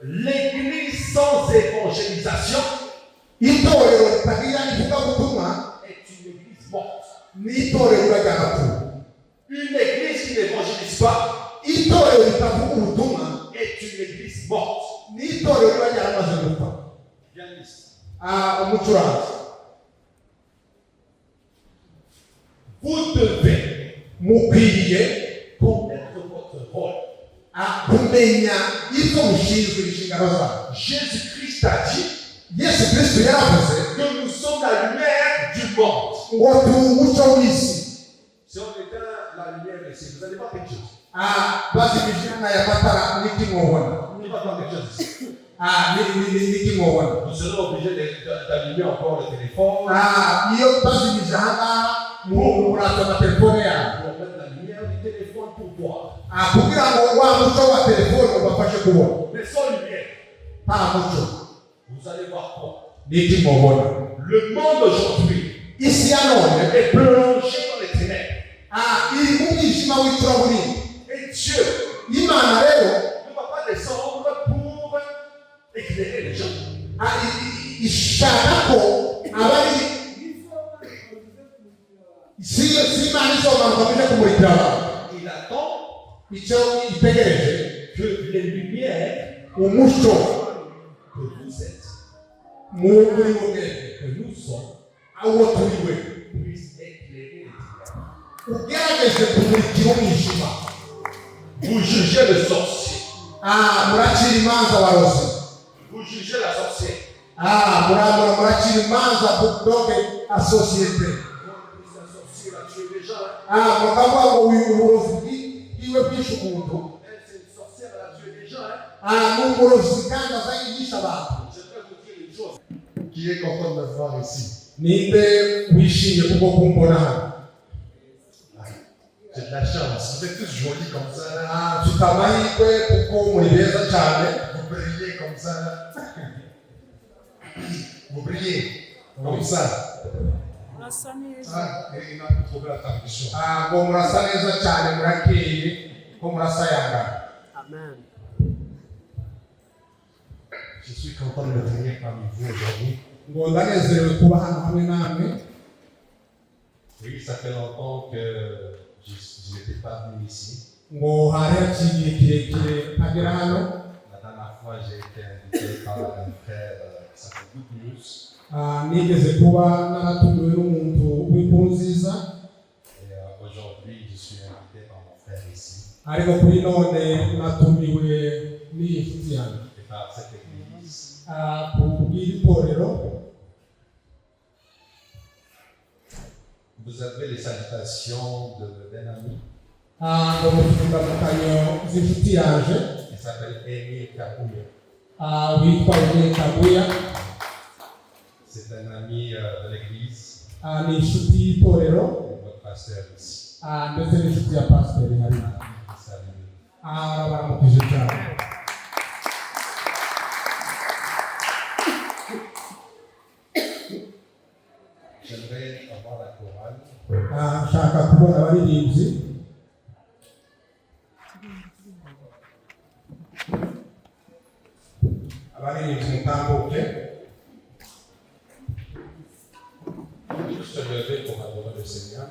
L'église sans évangélisation est une église morte. Une église qui n'évangélise pas est une église morte. Pianiste. Vous devez connaître votre rôle. Jésus-Christ a dit que nous sommes la lumière du monde. Si on éteint la lumière ici, vous n'allez pas quelque chose. On n'y va pas quelque chose ici. Vous serez obligé d'allumer encore le téléphone. Pour mettre la lumière du téléphone pour voir. Mais sans lumière, vous allez voir quoi? Le monde aujourd'hui est plongé dans les ténèbres. Et Dieu ne va pas descendre pour éclairer les gens. Il attend que les lumières que vous êtes, que nous sommes, puissent éclairer les ténèbres. Vous jugez le sorcier. Vous jugez la sorcière. Qui est content de me voir ici? J'ai de la chance. Vous êtes tous jolis comme ça. Vous brillez comme ça. Vous brillez comme ça. Et il a trouvé la traduction. Amen. Je suis content de venir parmi vous aujourd'hui. Oui, ça fait longtemps que je n'étais pas venu ici. La dernière fois, j'ai été invité par un frère qui s'appelle Good News. Et aujourd'hui, je suis invité par mon frère ici. Et par cette église. Vous avez les salutations d'un ami. Il s'appelle Emile Kabuya. C'est un ami de l'église. Votre pasteur ici. J'aimerais avoir la chorale. Juste se lever pour adorer le Seigneur.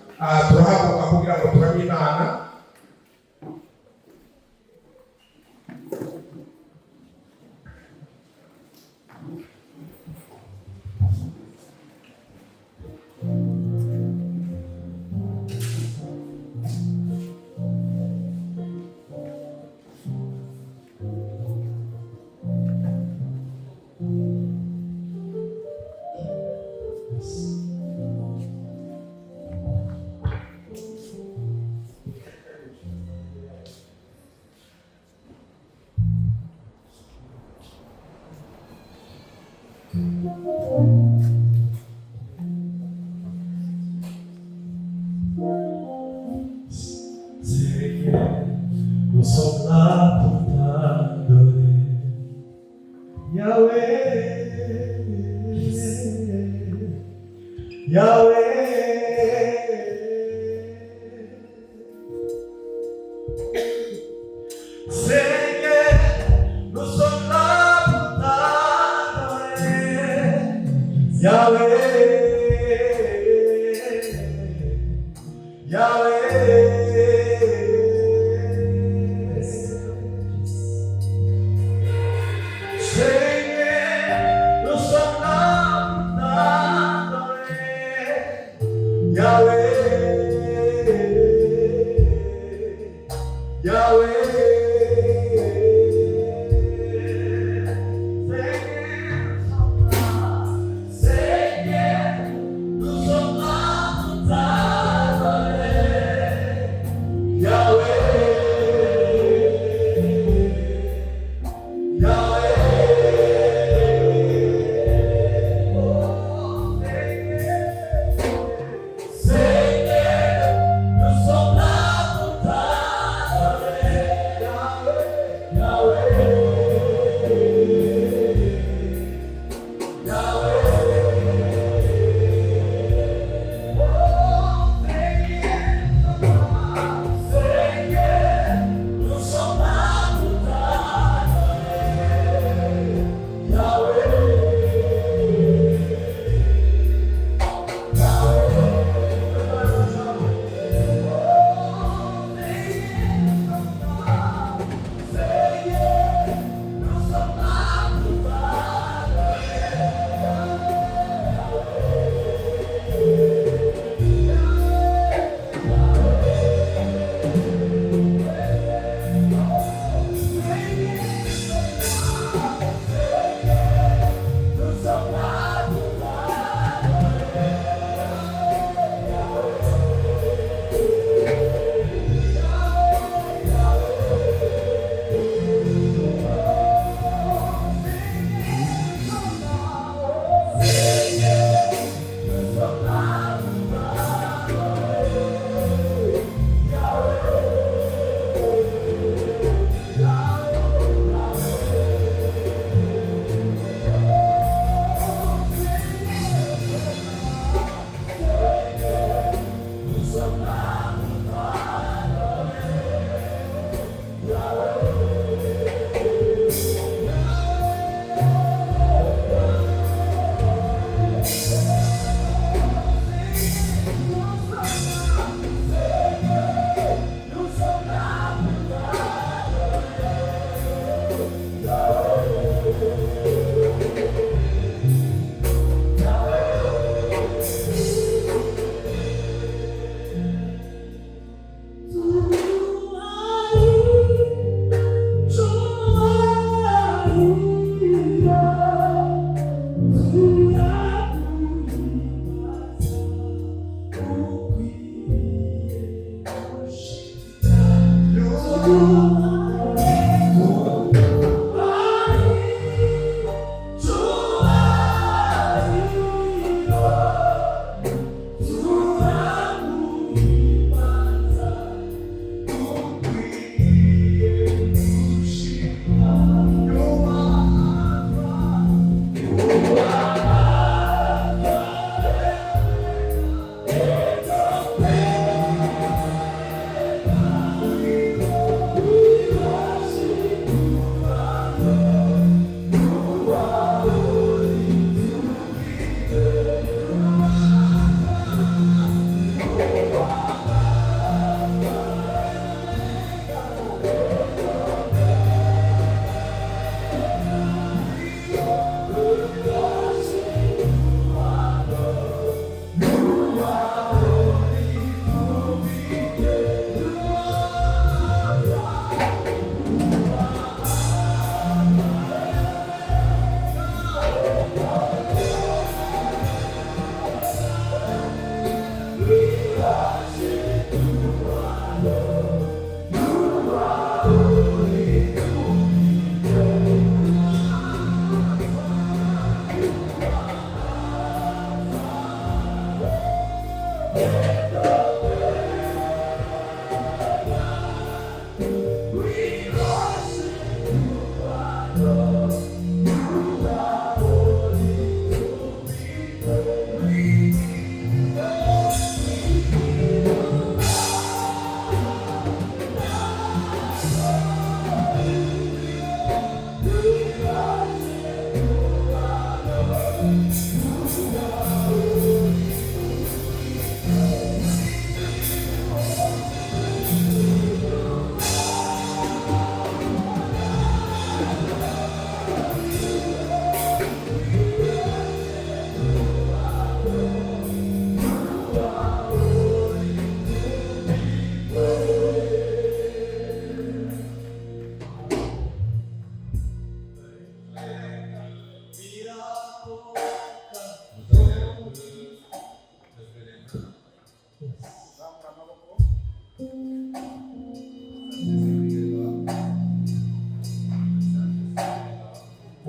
Nous sommes là pour t'adorer, Yahweh, Yahweh. Seigneur, nous sommes là Yahweh,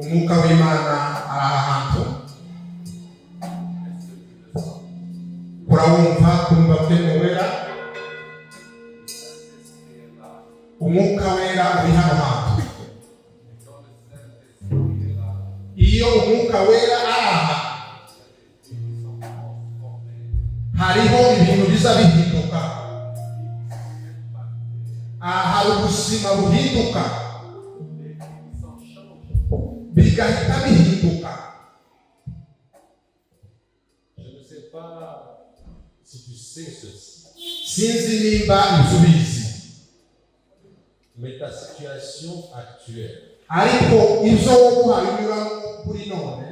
Umwuka w'Imana ari ahantu urawumva kumva kwemera. Umwuka wera uri hano hantu. Iyo umwuka wera ari aha, hariho ibintu biza bihinduka. Hari ubuzima buhinduka, bigahita bihinduka. Je ne sais pas si tu sais ceci. Sinzi nimba ibisubizi, Mais ta situation actuelle ariko ibyo wowe unyuramo kuri none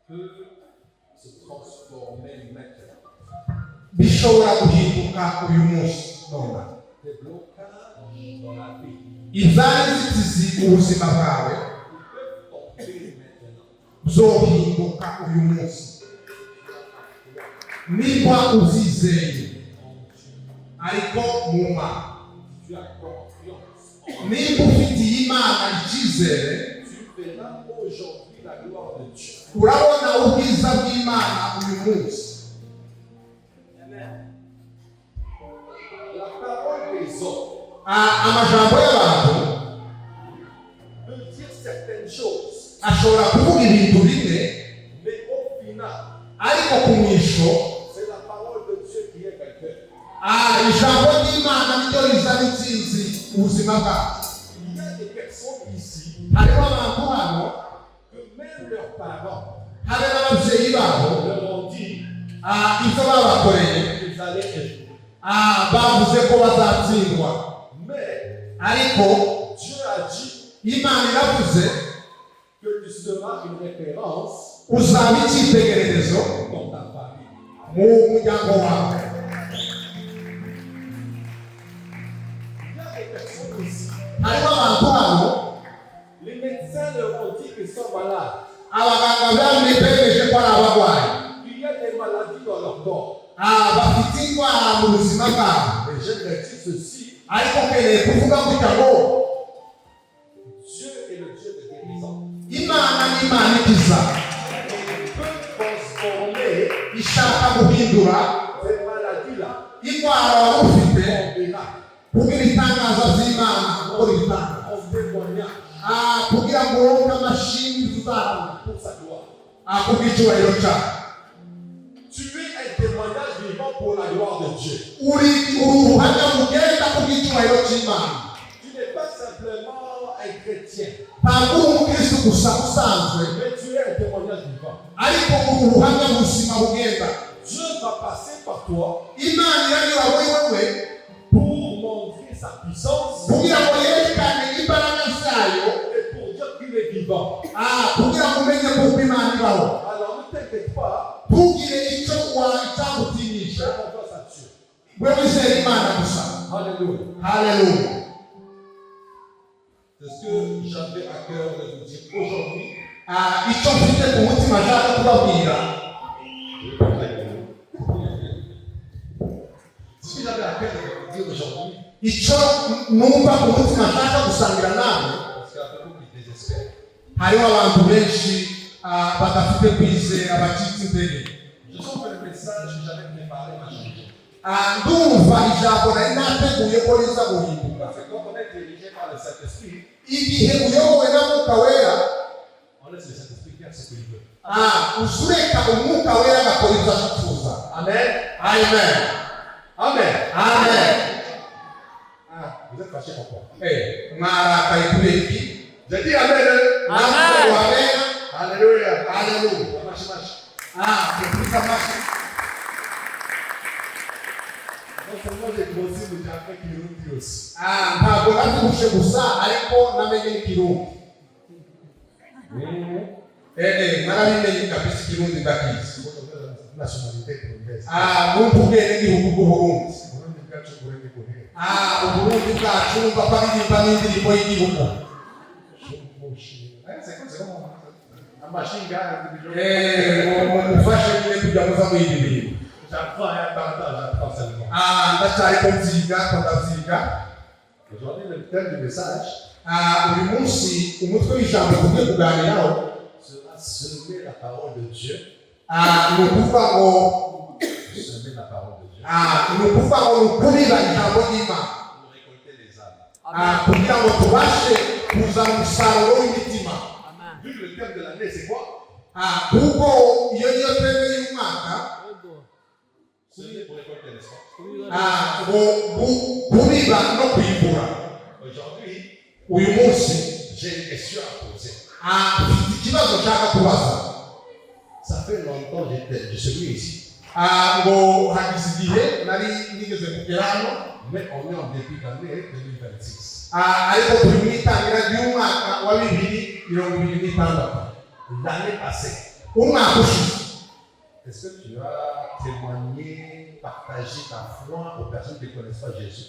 peut se transformer maintenant. bishobora guhinduka uyu munsi none. Des blocages dans la vie Izari inzitizi ubuzima bwawe peuvent tomber maintenant. zohinduka uyu munsi niba uzizeye. Ariko muma Tu as confiance. niba ufitiye Imana icyizere, Tu verras aujourd'hui la gloire de Dieu. urabona ubwiza bw'Imana uyu munsi. La parole des hommes Amajambo y'abantu peut dire certaines choses, ashobora kuvuga ibintu bimwe, mais au final, ariko ku mwisho c'est la parole de Dieu qui est vainqueur. ijambo ry'Imana niryo rizana intsinzi ubuzima bwacu. Il y a des personnes ici Hariho abantu hano que même leurs parents habe n'ababyeyi babo leur ont dit ibyo babakoreye qu'ils allaient échouer. bavuze ko bazatsindwa. Mais Ariko Dieu a dit Imana iravuze que tu seras une référence uzaba icyitegererezo dans ta famille. mu muryango wawe. Il y a des personnes ici, Hariho abantu hano les médecins leur ont dit qu'ils sont malades. abaganga bemeje ko ari abarwayi, Il y a des maladies dans leur corps. bafite indwara mu buzima bwabo. Mais j'aimerais dire ceci, Ariko ukeneye kuvuga gutya ngo Dieu est le Dieu de guérison. Imana ni Imana ikiza, Il peut transformer ishaka guhindura ces maladies-là indwara wari ufite en miracles, kugira ibitangaza by'Imana gukora ibitangaza, en témoignages kugira ngo wowe amashimwe tuzabona pour sa gloire. kubw'icyubahiro cyawe. Tu es un témoignage vivant pour la gloire de Dieu. Uri uruhamya rugenda kubw'icyubahiro cy'Imana. Tu n'es pas simplement un chrétien, Ntabwo uri umukristo gusa usanzwe, mais tu es un témoignage vivant. ariko uri uruhamya buzima bugenda. Dieu va passer par toi Imana iranyura muri wowe pour montrer sa puissance kugira ngo yerekane imbaraga zayo, et pour dire qu'il est vivant. kugira ngo umenye kuko Imana ibaho. Alors ne t'inquiète pas, Ntugire icyo icyagutinyisha, fais confiance à Dieu. wewe wizere Imana gusa. Alléluia. Haleluya. C'est ce que j'avais à cœur de vous dire aujourd'hui. Icyo mfite ku mutima nshaka kubabwira, Ce que j'avais à cœur de vous dire aujourd'hui, icyo numva ku mutima nshaka gusangira nawe, parce qu'il y a beaucoup qui désespèrent. hariho abantu benshi badafite kwizera, bacitse intege. Je sens que le message que j'avais préparé m'a changé. Ndumva ijambo nari nateguye ko riza guhinduka. Parce que quand on est dirigé par le Saint-Esprit, Igihe uyobowe na Mwuka Wera, on laisse le Saint-Esprit faire ce qu'il veut. uzureka Umwuka Wera agakora ibyo yifuza. Amen. Amen. Amen. Amen. Vous êtes fâchés pourquoi? Mwarakaye kubera iki? J'ai dit Amen. Amen. Alléluia. Haleluya. Marche, marche. Tupika mashi. Non seulement j'ai grossi, mais j'ai appris qu'il y a aussi. Ntabwo nabyibushe gusa ariko namenye n'ikirundi. Narabimenye kabisa ikirundi ndakizi. Nationalité congolaise. Bumva ubwenegihugu bw'Uburundi. Burundi bwacu Burundi buhera. Uburundi bwacu bumva ko aririmba n'indirimbo y'igihugu. C'est comment la machine aujourd'hui, le thème du message sera semer la parole de Dieu. Semer la parole de Dieu. Pour récolter les âmes. Vu que le thème de l'année, c'est quoi? Semer pour récolter les âmes. Aujourd'hui, j'ai une question à poser. Ça fait longtemps que je suis venu ici. Mais on est en début d'année 2026. L'année passée, est-ce que tu as témoigné, partagé ta foi aux personnes qui ne connaissent pas Jésus?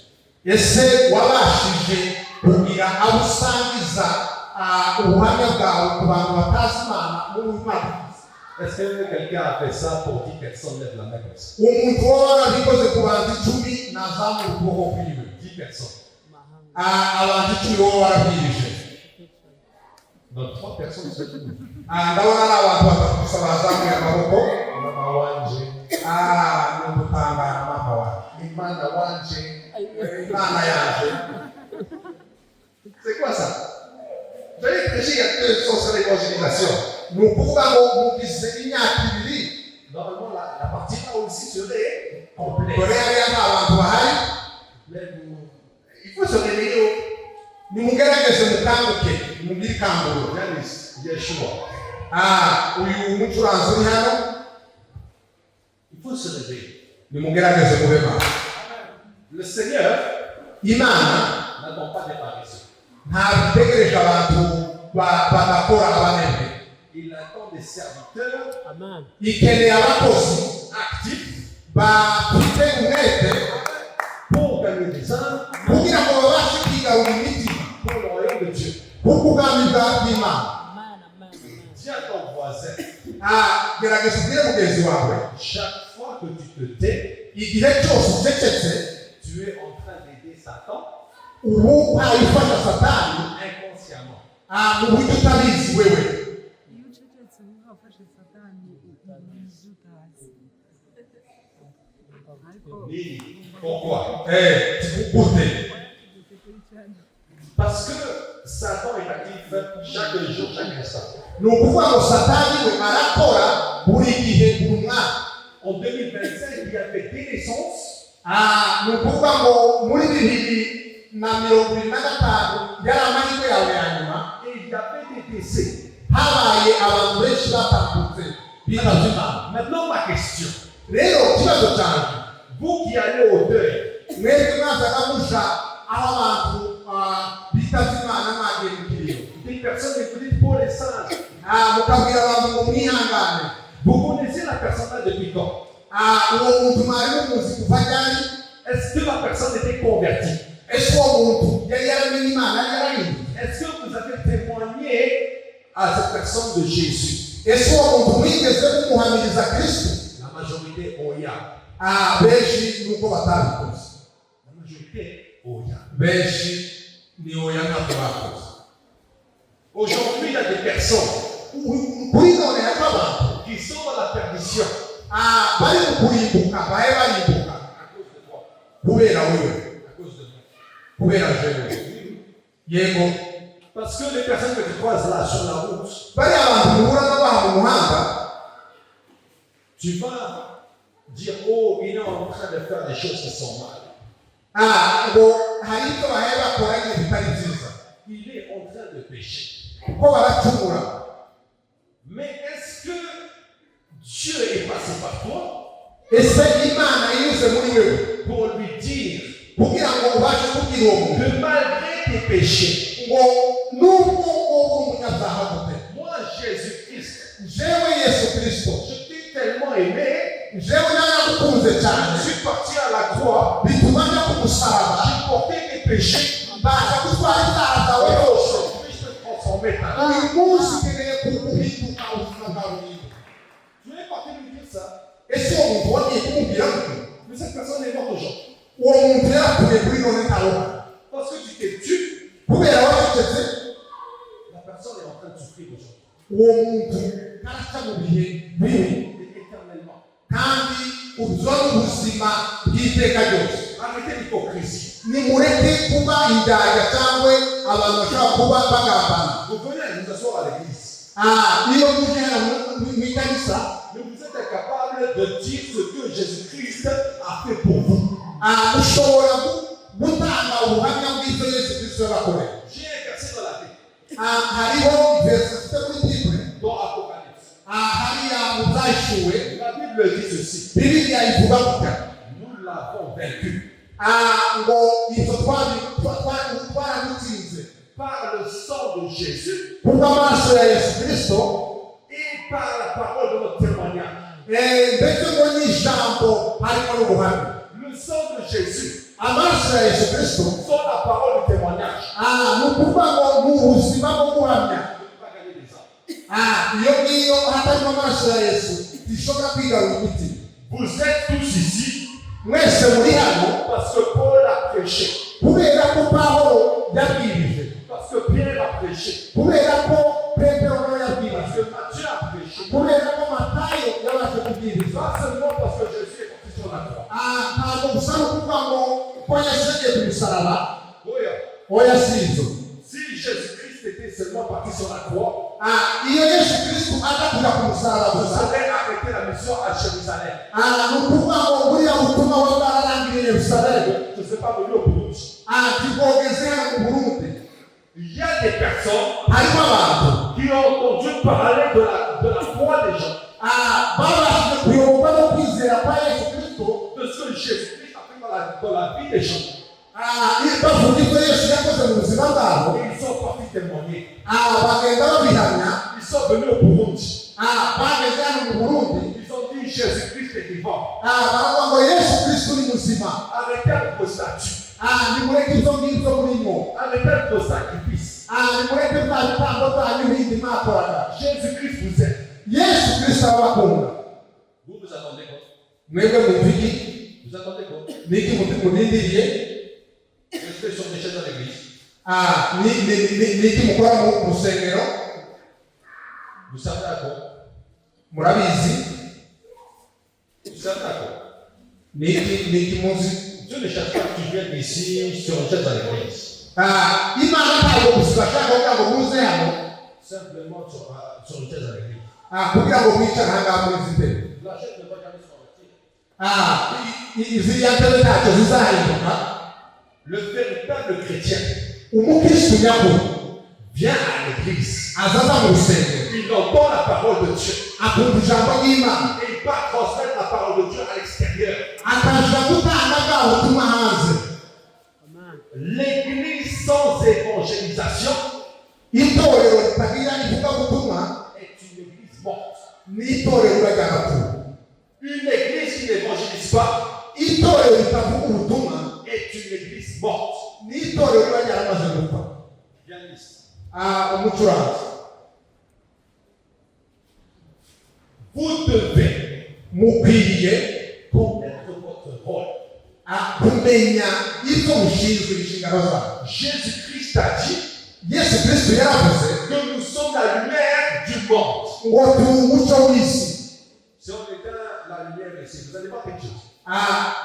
Est-ce que quelqu'un a fait ça pour 10 personnes lèvent la main comme ça? 10 personnes. Donc 3 personnes sont venues. Mama wanje. Imana wanje. C'est quoi ça? Vous allez prêcher, il y a 2 sources d'évangélisation. Normalement, la partie là aussi serait complète. Mais il faut se réveiller. Yeshua. Il faut se réveiller. Le Seigneur n'attend pas des paresseux. Il attend des serviteurs actifs pour gagner des âmes pour le royaume de Dieu. Dis à ton voisin, chaque fois que tu te tais, tu es en train d'aider Satan inconsciemment. Pourquoi? Parce que Satan est actif chaque jour, chaque instant. En 2025, il y avait des naissances. Et il y avait des décès. Maintenant, ma question. Vous qui allez au deuil, des personnes qui vous dites pour les sages. Vous connaissez la personne là depuis quand? Est-ce que la personne était convertie? Est-ce que vous avez témoigné à cette personne de Jésus? La majorité Oya. La majorité Oya. Aujourd'hui, il y a des personnes qui sont dans la perdition. À cause de toi. À cause de moi. Parce que les personnes que tu croises là sur la route, tu vas dire, oh, il est en train de faire des choses qui sont mal. Il est en train de pécher. Mais est-ce que Dieu est passé par toi pour lui dire que malgré tes péchés, moi Jésus-Christ, je t'ai tellement aimé, je suis parti à la croix, j'ai porté tes péchés, je puisse te transformer transformer ta vie. uyu munsi ukeneye guhinduka ubuzima bwawe buhinduka. Tu es parti lui dire ça. Ese uwo muntu wagiye kumubwira ngo Mais cette personne est morte aujourd'hui. uwo muntu yarapfuye kuri none ntawohana Parce que tu te tues, kubera wacecetse la personne est en train de souffrir aujourd'hui. uwo muntu karaca mu bihe bibi Et éternellement. kandi ubuzwa n'ubuzima bw'iteka ryose. Arrêtez l'hypocrisie. Nimureke kuba indyarya cyangwa abantu bashobora kuba bagambana. Vous venez nous asseoir à l'église. Iyo muje hano mu ikanisa Mais vous êtes incapable de dire ce que Jésus-Christ a fait pour vous. ushobora gutanga ubuhamya bw'ibyo Yesu Kristo yabakoreye. J'ai un verset dans la Bible. Hariho verse zifite muri Bible Dans Apocalypse. hariya mu byahishuwe La Bible dit ceci. Bibiliya ivuga gutya Nous l'avons vaincu ngo ibyo twaramutsinze par le sang de Jésus kubw'amaraso ya Yesu Kristo et par la parole de notre témoignage. ndetse ngo n'ijambo harimo n'ubuhamya. Le sang de Jésus Amaraso ya Yesu Kristo sont la parole du témoignage. ni ukuvuga ngo ni ubuzima bwo guhamya. Ne peut pas gagner des âmes. Iyo ngiyo hatarimo amaraso ya Yesu zishobora kwigarura imitima. Vous êtes tous ici Mwese muri hano parce que Paul a prêché, kubera ko Pawulo yabwirije, parce que Pierre a prêché, kubera ko Petero nawe parce yabwirije, que Matthieu a prêché. kubera ko Matayo yabashe kubwiriza. Pas seulement parce que Jésus est parti sur la croix. Ntabwo gusa no kuvuga ngo ko Yesu yagiye ku musaraba, Oui. oya si ibyo. Si Jésus-Christ était seulement parti sur la croix, Iyo Yesu Kristo aza kuja ku musaraba vous gusa, aurez arrêté la mission à Jérusalem. ni ukuvuga ngo buriya butumwa wari wararangiriye Yerusalemu, Je ne sais pas venu au Burundi. kibogeze hano mu Burundi. Il y a des personnes Harimo abantu qui ont entendu parler de la foi des gens, babashije kuyoborwa no kwizera kwa Yesu Kristo, de ce que Jésus-Christ a fait dans la vie des gens. bavuga ibyo Yesu yakoze mu buzima bwabo, Et ils sont partis témoigner. bagenda babihamya. Ils sont venus au Burundi. Bageze hano mu Burundi, Ils ont dit Jésus-Christ est vivant. baravuga ngo Yesu Kristo ni muzima. Arrêtez vos statuts. Nimureke ibyo ngibyo murimo, Arrêtez vos sacrifices. nimureke bya bitambo byanyu bindi mwakoraga. Jésus-Christ vous aime. Yesu Kristo arabakunda. Vous vous attendez quoi? Mwebwe mwumva iki? Vous attendez quoi? Niki murindiriye? Restez sur des chaises dans l'église. Niki mukora mu rusengero? Vous savez à quoi? Murabizi? Vous savez à quoi? Niki muzi? Dieu ne cherche pas que tu viennes ici sur une chaise dans l'église. Imana ntabwo gusa bashaka kugira ngo muze hano Simplement sur une chaise dans l'église. kugira ngo mwicare aha ngaha muri izi ntebe. La chaise ne va jamais se convertir. Ziriya ntebe ntacyo zizahinduka. Le véritable chrétien Umukristo nyakuri vient à l'église. azaza mu rusengero, Il entend la parole de Dieu. akumva ijambo ry'Imana, Et il va transmettre la parole de Dieu à l'extérieur. akaja gutanga bwa butumwa hanze. L'église sans évangélisation Itorero ritagira ivugabutumwa est une église morte. ni itorero ry'agapfuye. Une église qui n'évangélise pas Itorero ritavuga ubutumwa est une église morte. ni itorero riba ryaramaze gupfa. Pianiste. Umucuranzi, Vous devez mukwiriye connaître votre rôle. kumenya ibyo mushinzwe inshingano zanyu. Jésus-Christ a dit Yesu Kristo yaravuze que nous sommes la lumière du monde. ngo turi umucyo w'isi. Si on éteint la lumière ici, vous n'allez pas quelque chose.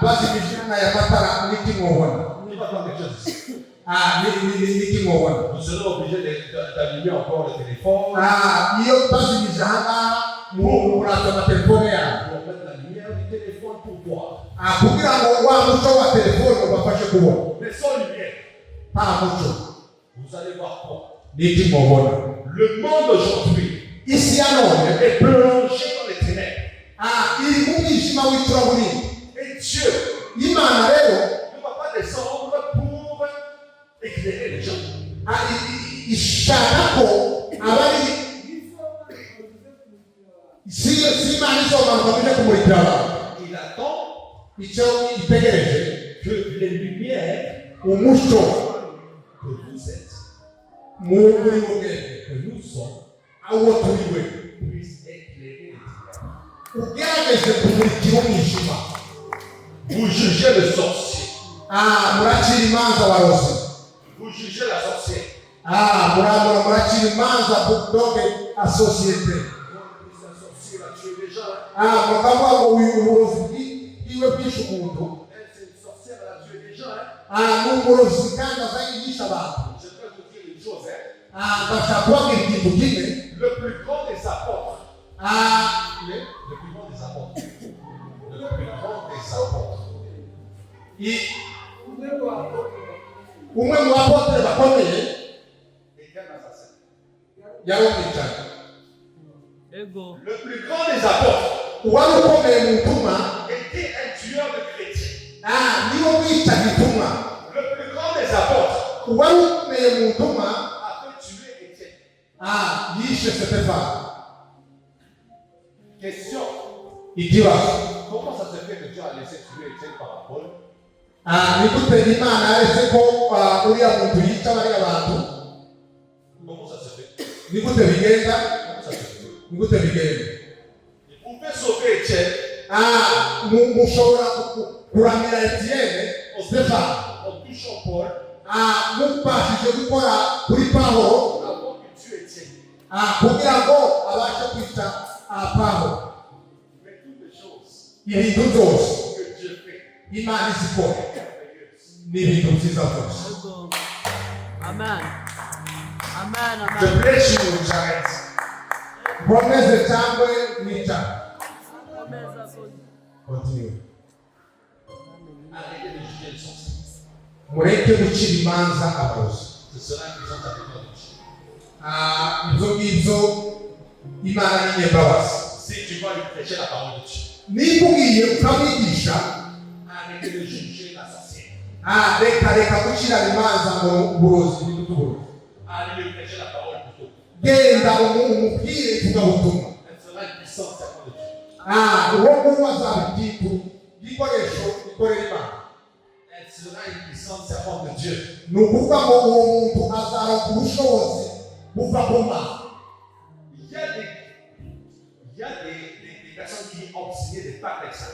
Bazimije n'aya matara n'iki mwobona. On n'y va pas quelque chose ici. N'iki mwobona. Vous serez obligé d'allumer encore le téléphone. Iyo bazimije aha ngaha muraza amatelefone yanyu Pour mettre la lumière du téléphone pour voir. kugira ngo wa mucyo wa telefone ubafashe kubona. Mais sans lumière, Nta mucyo vous allez voir quoi? n'iki mwobona. Le monde aujourd'hui Isi ya none est plongé dans les ténèbres. iri mu mwijima w'icuraburindi. Et Dieu Imana rero ne va pas descendre pour éclairer les gens. ishaka ko abari si Imana izomanuka muje kumurikira abantu. Il attend Icyo itegereje que les lumières umucyo que vous êtes muri mwebwe que nous sommes aho turiwe puisse éclairer les ténèbres. ugerageze kumurikira umwijima. Vous jugez le sorcier. Muracira imanza abarozi. Vous jugez la sorcière. Muracira imanza doge asosiyete. C'est un sorcier qui a tué des gens. Mukavuga ngo uyu burozi bwiwe bwishe umuntu. C'est une sorcière qui a tué des gens. Ni umurozi kandi azayigisha abantu. Je peux vous dire une chose. Ndashaka kubabwira ikintu kimwe. Le plus grand des apôtres. Il est le plus grand des apôtres. Le plus grand des apôtres. Umwe mu bapotere bakomeye était un assassin. yari umwicanyi. Le plus grand des apôtres Uwari ukomeye mu butumwa était un tueur de chrétiens. niwe mwicanyi itumwa. Le plus grand des apôtres Uwari ukomeye mu butumwa a fait tuer Étienne. yishe Sitefano. Question. Ikibazo, Comment ça se fait que Dieu a laissé tuer Étienne par Paul? ni gute Imana yaretse ko uriya muntu yica bariya bantu? Comment ça se fait? Ni gute bigenda? Comment ça se fait? Ni gute bigenda? Il pouvait sauver Étienne mushobora kuramira Etienne Sitefano en touchant Paul mubashije gukora kuri Pawulo avant qu'il tue Étienne. kugira ngo abashe kwica Pawulo. Mais toutes les choses Ibintu byose que Dieu fait, Imana izikora merveilleuses. ni ibintu byiza byose. Amen. Amen. Je Amen. blesse you, j'arrête. Promeze cyangwa nica. Continue. Arrêtez de juger le sorcier. Mureke gucira imanza abarozi. Ce sera une puissance avec notre Dieu. Ibyo ngibyo Imana ni nyembabazi. Si tu vas lui prêcher la parole de Dieu, Niba ugiye ukamwigisha arrêtez de juger la sorcière. reka gucira imanza mu burozi n'uburozi. Allez lui prêcher la parole plutôt. Genda umubwire ivugabutumwa. Elle sera une puissance servant de Dieu. Uwo nguwo azaba ikintu gikoresho gikorera Imana. Elle sera une puissante servante de Dieu. Ni ukuvuga ngo uwo muntu azaronka ubushobozi buva ku Mana. Il y a des personnes qui ont signé des pactes avec ça.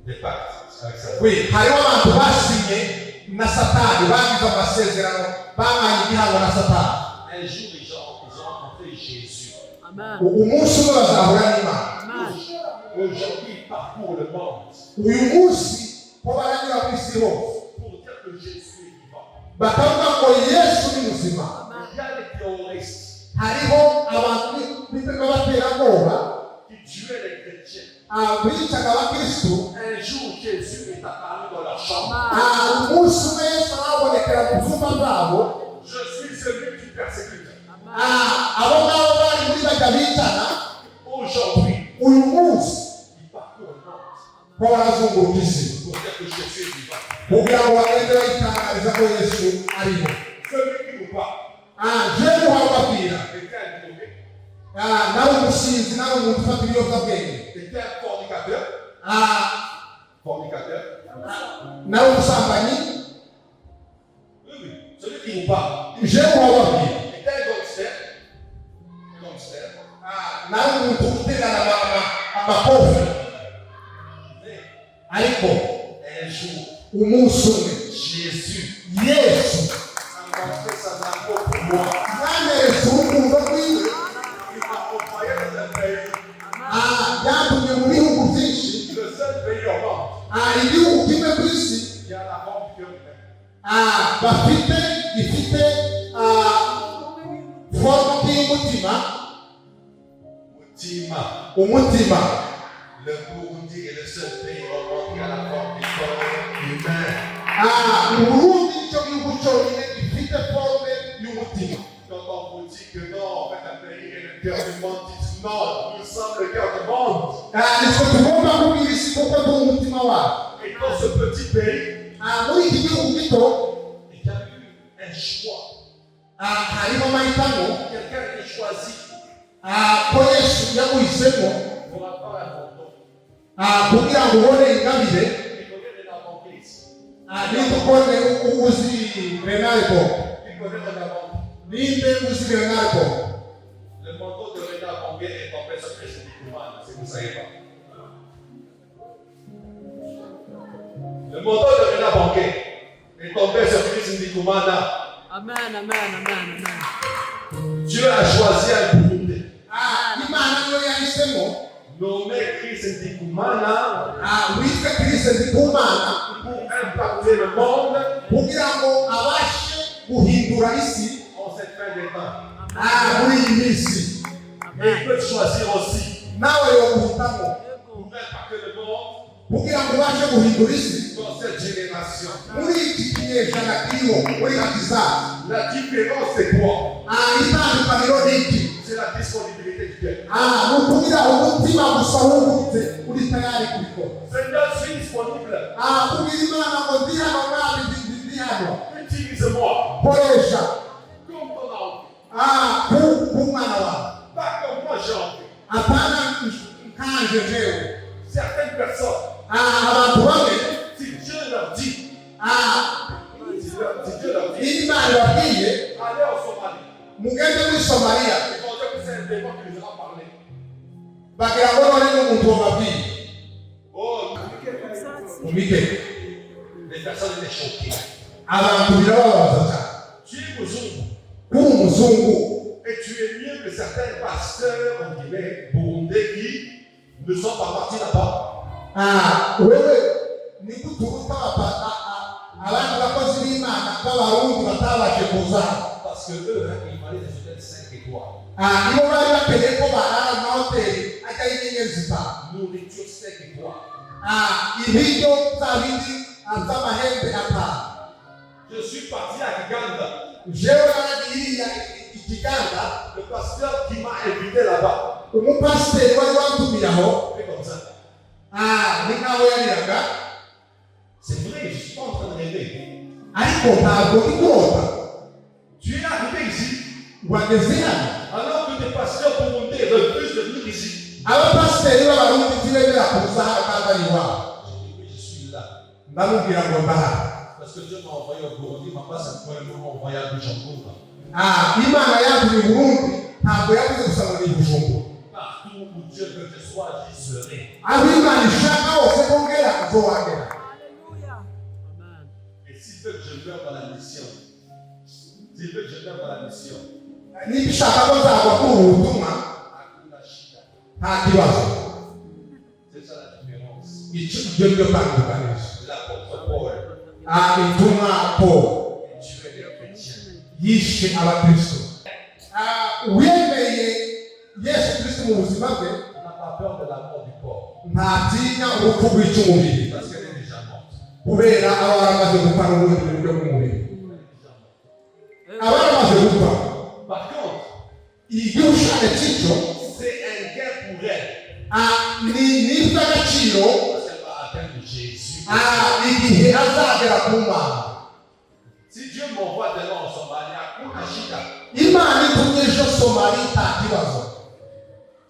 Des pactes avec ça. Oui, hariho abantu basinye na Satani bagize amasezerano bamanye igihango na Satani. Un jour, ils ont rencontré Jésus. Amen. Umunsi umwe bazahura n'Imana. Amen. Aujourd'hui, ils parcourent le monde Uyu munsi ko baranyura mu isi hose pour dire que Jésus est vivant. bakavuga ngo Yesu ni muzima. Il y a des terroristes Hariho abantu b'iteka baterabwoba qui tuaient les chrétiens. bicaga abakristu. Un jour, Jésus est apparu dans leur chambre. Umunsi umwe Yesu arabonekera mu byumba byabo. Je suis celui qui persécute. Abo ngabo bari muri bajya bicana. Aujourd'hui, Uyu munsi ils parcourent le monde ko barazunguruka isi pour dire que Jésus est vivant. kugira ngo bagende bayitangariza ko Yesu ariho. Celui qui nous parle jewe wababwira était un drogué, nawe umusinzi nawe umuntu ufata ibiyobyabwenge était un fornicateur. Fornicateur. nawe umusambanyi. Oui, oui. Celui qui nous parle jewe wababwira était un gangster. Gangster. nawe umuntu uterana amakofi. Mais ariko un jour, umunsi umwe Jésus Yesu a montré sa amour pour moi. yaneretse urukundo rwiwe. Il m'a envoyé dans un pays, byatumye mu bihugu byinshi. le seul pays au monde, igihugu kimwe ku isi qui a la forme du cœur humain. gifite forume y'umutima. umutima. Le Burundi est le seul pays au monde qui a la forme du corps humain. Uburundi nicyo gihugu cyonyine gifite forume y'umutima. Quand on vous dit que non, en fait, un pays est le cœur du monde, dites non, nous sommes le cœur du monde. nitwe tugomba kubwira isi kuko turi umutima wacu. Et dans ce petit pays, muri iki gihugu gito il y a eu un choix. harimo amahitamo Quelqu'un qui choisit ko Yesu yamuhisemo pour avoir un fantôme. kugira ngo ubone ingabire. Il connaît les avant-crises. niba ubone uzi Renal Bob Il connaît les avant. Le manteau de Renard Bongué est tombé sur Christ Ndikumana, si vous ne savez pas. Le manteau de Renard Bongué est tombé sur Christ Ndikumana. Amen, amen, amen, amen. Dieu a choisi un Burundi. Nommé Christ Ndikumana pour impacter le monde en cette fin des temps. Et il peut choisir aussi pour impacter le monde dans cette génération. La différence c'est quoi? C'est la disponibilité du cœur. Seigneur, je suis disponible. Utilise-moi comme ton enfant. Pas comme moi j'ai envie. Certaines personnes, si Dieu leur dit, allez en Somalie, ils vont dire que c'est un démon qui nous a parlé. Oh, les personnes étaient choquées. Tu es Muzungu. Et tu es mieux que certains pasteurs, on dirait, burundais qui ne sont pas partis là-bas. Parce que eux, ils valaient des hôtels 5 étoiles. Nourriture 5 étoiles. Je suis parti à Kiganda. Le pasteur qui m'a invité là-bas. Fait comme ça. C'est vrai, je ne suis pas en train de rêver. Tu es arrivé ici. Alors que des pasteurs burundais refusent de venir ici. Je dis oui, je suis là. Parce que Dieu m'a envoyé au Burundi, ma place m'a envoyé à Bujumbura. Partout où Dieu veut que je sois, j'y serai. Alléluia. Amen. Et s'il veut que je meure dans la mission, s'il veut que je meure dans la mission, Hakuna shida. C'est ça la différence. L'apôtre Paul, tu es des chrétiens. On n'a pas peur de la mort du corps. Parce qu'elle est déjà morte. Par contre, c'est un gain pour elle. Parce qu'elle va atteindre Jésus. Si Dieu m'envoie demain en Somalie, Hakuna shida.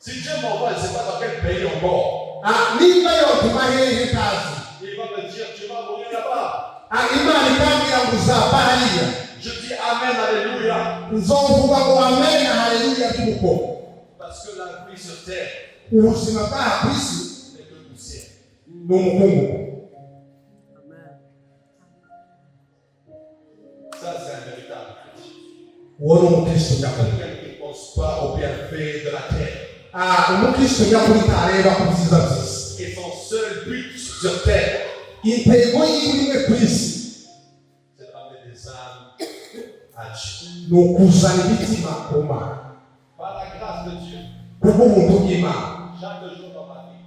Si Dieu m'envoie, je ne sais pas dans quel pays encore. Il va me dire, tu vas mourir là-bas. Je dis Amen, Alléluia. Parce que la vie sur terre n'est que poussière. Ça, c'est un véritable chrétien. Quelqu'un qui ne pense pas au bienfait de la terre. Et son seul but sur terre, c'est d'amener des âmes à Dieu. Par la grâce de Dieu, chaque jour dans ma vie,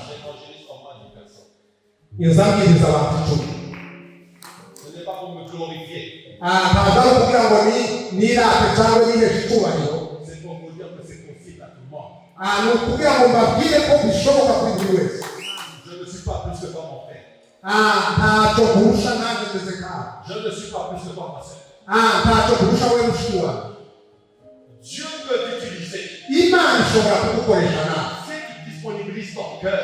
j'évangélise au moins une personne. Ce n'est pas pour me glorifier. C'est pour vous dire que c'est possible à tout le monde. Je ne suis pas plus que toi, mon frère. Je ne suis pas plus que toi, ma soeur. Dieu peut t'utiliser. Si tu disponibilises ton cœur,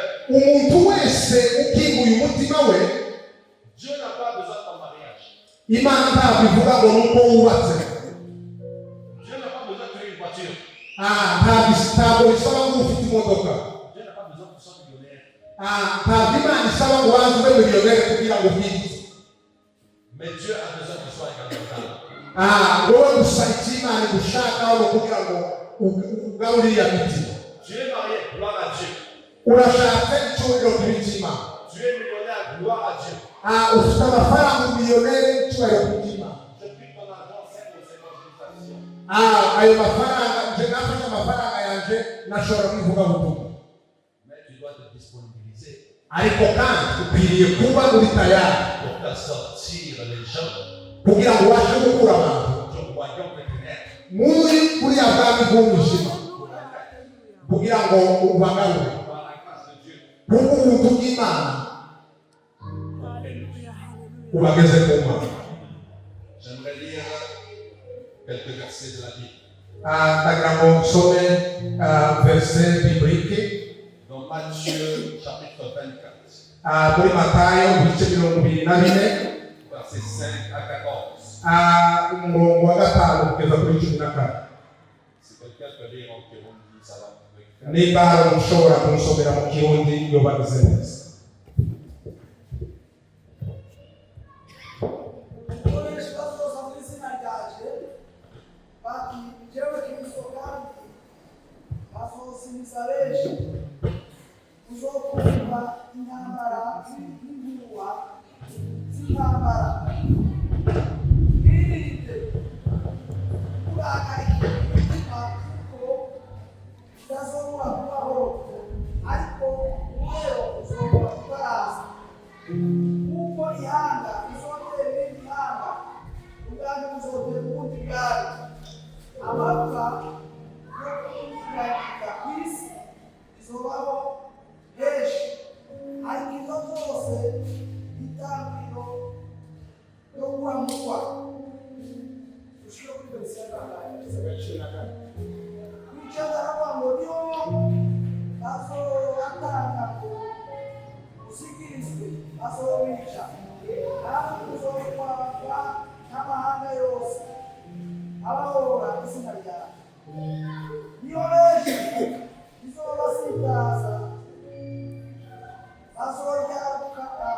Dieu n'a pas besoin de ton mariage. Imana ntabwo ivuga ngo nuko wubatse. Dieu n'a pas besoin de créer une voiture. Ntabwo isaba ngo ufite imodoka. Dieu n'a pas besoin que tu sois millionnaire. Ntabwo Imana isaba ngo waze ube miliyoneri kugira ngo ubwize. Mais Dieu a besoin que tu sois également. Wowe gusa icyo Imana igushakaho ni ukugira ngo ugaburire imitima. Tu es marié, gloire à Dieu. Urashaka icyubahiro ku mitima. Tu es millionnaire, gloire à Dieu. Ufite amafaranga miliyoneri icyubahiro ku mitima. Je prie ton argent, c'est pour l'évangélisation. Ayo mafaranga nje nafashe amafaranga yanje nashobora kwivuga butumwa. Mais tu dois te disponibiliser. Ariko kandi ukwiriye kuba uri tayari Pour faire sortir les gens kugira ngo ubashe gukura abantu du royaume des ténèbres. muri kuriya bwami bw'umwijima kugira ngo ubagarure Par la grâce de Dieu. kubw'ubuntu bw'Imana ubageze ku Mana. J'aimerais lire quelques versets de la Bible. Ndagira ngo nsome verset biblique Dans Matthieu chapitre 24, muri Matayo ibice 24 versets 5 à 14. umurongo wa 5 kugeza kuri 14. Si quelqu'un peut lire en Kirundi, ça va me faire. Niba hari ushobora kumusomera mu Kirundi iyo bagize neza. Uzokumva intambara z'inkuba z'intambara birinde urakarika imitima kuko utazobura kubaho ariko umwero uzobura kubaraza kuko ihanga rizotera irindi hanga ubwami buzotera ubundi bwami amapfa yo kunyeganyega ku isi izobaho henshi ariko izo zose itangiriro yo kuramukwa ushobora kuri verisiyo kwicara ngo niho bazotanga ngo usigirizwe bazobica kandi uzokwagwa n'amahanga yose abahora izina ryawe niyo benshi bizobasitaza bazoryarukana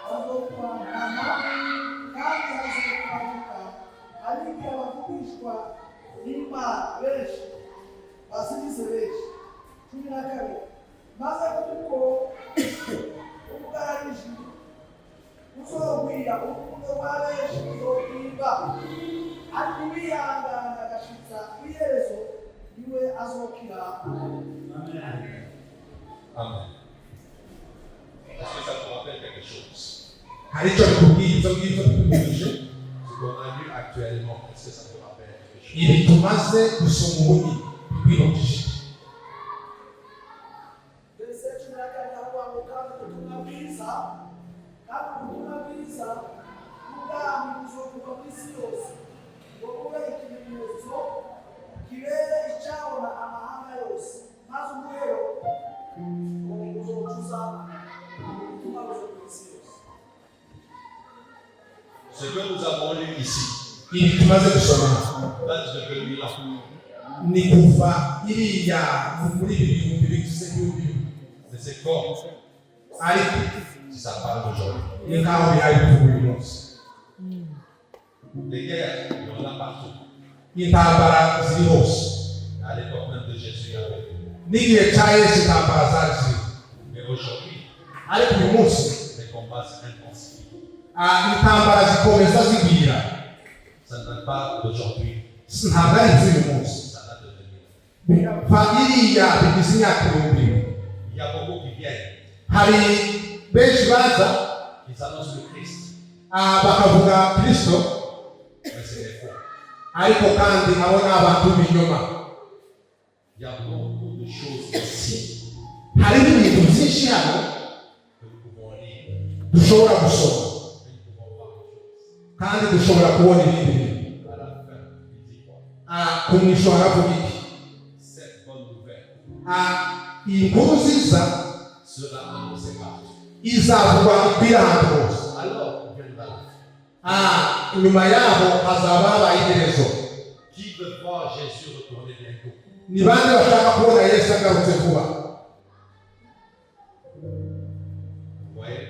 bazokwangana kandi hazokwamuka ariko abavugishwa n'Imana benshi basigize benshi 12 maze kuko ubugarariji uzogwira urukundo rwa benshi uzogwirwa ariko uwihangana agashitsa iherezo niwe azokira. Amen. Est-ce que ça te rappelle quelque chose? Hari icyo bikubwiye ibyo ngibyo bikubwije Ce qu'on a lu actuellement, est-ce que ça te rappelle quelque chose? ibi tumaze gusoma ubundi bikwibukije. Ce que nous avons lu ici, Ibi tumaze gusoma date de 2000 ans. ni kuva iriya muri ibi bihumbi bigize by'ubu Mais c'est comme ariko si ça parle d'aujourd'hui. ni nkaho bihari kuva uyu munsi. Les guerres, il y en a partout. Intambara ziri hose À l'époque même de Jésus, il y avait. n'igihe cya Yesu intambara zari ziri, Mais aujourd'hui, ariko uyu munsi les combats s'intensifient. intambara zikomeza zigwira. Ça ne date pas d'aujourd'hui, Ntabwo ari iby'uyu munsi, ça date de 2000 ans. biva iriya bigize imyaka 2000. Il y a beaucoup qui viennent, Hari benshi baza ils annoncent le Christ, bakavuga Kristo, mais c'est des faux. ariko kandi abo ni abantu b'ibinyoma. Il y a beaucoup de choses ici Hariho ibintu byinshi hano que nous pouvons lire, dushobora gusoma mais nous pouvons voir autre chose. kandi dushobora kubona ibindi bintu. À la fin, il dit quoi? Ku mwisho haravuga iki? Cette bonne nouvelle Iyi nkuru nziza sera annoncée partout. izavugwa ikwira ahantu hose. Alors viendra la fin. Inyuma yaho hazaba habaye iherezo. Qui veut voir Jésus retourner bientôt? Ni bande bashaka kubona Yesu agarutse vuba? Vous voyez?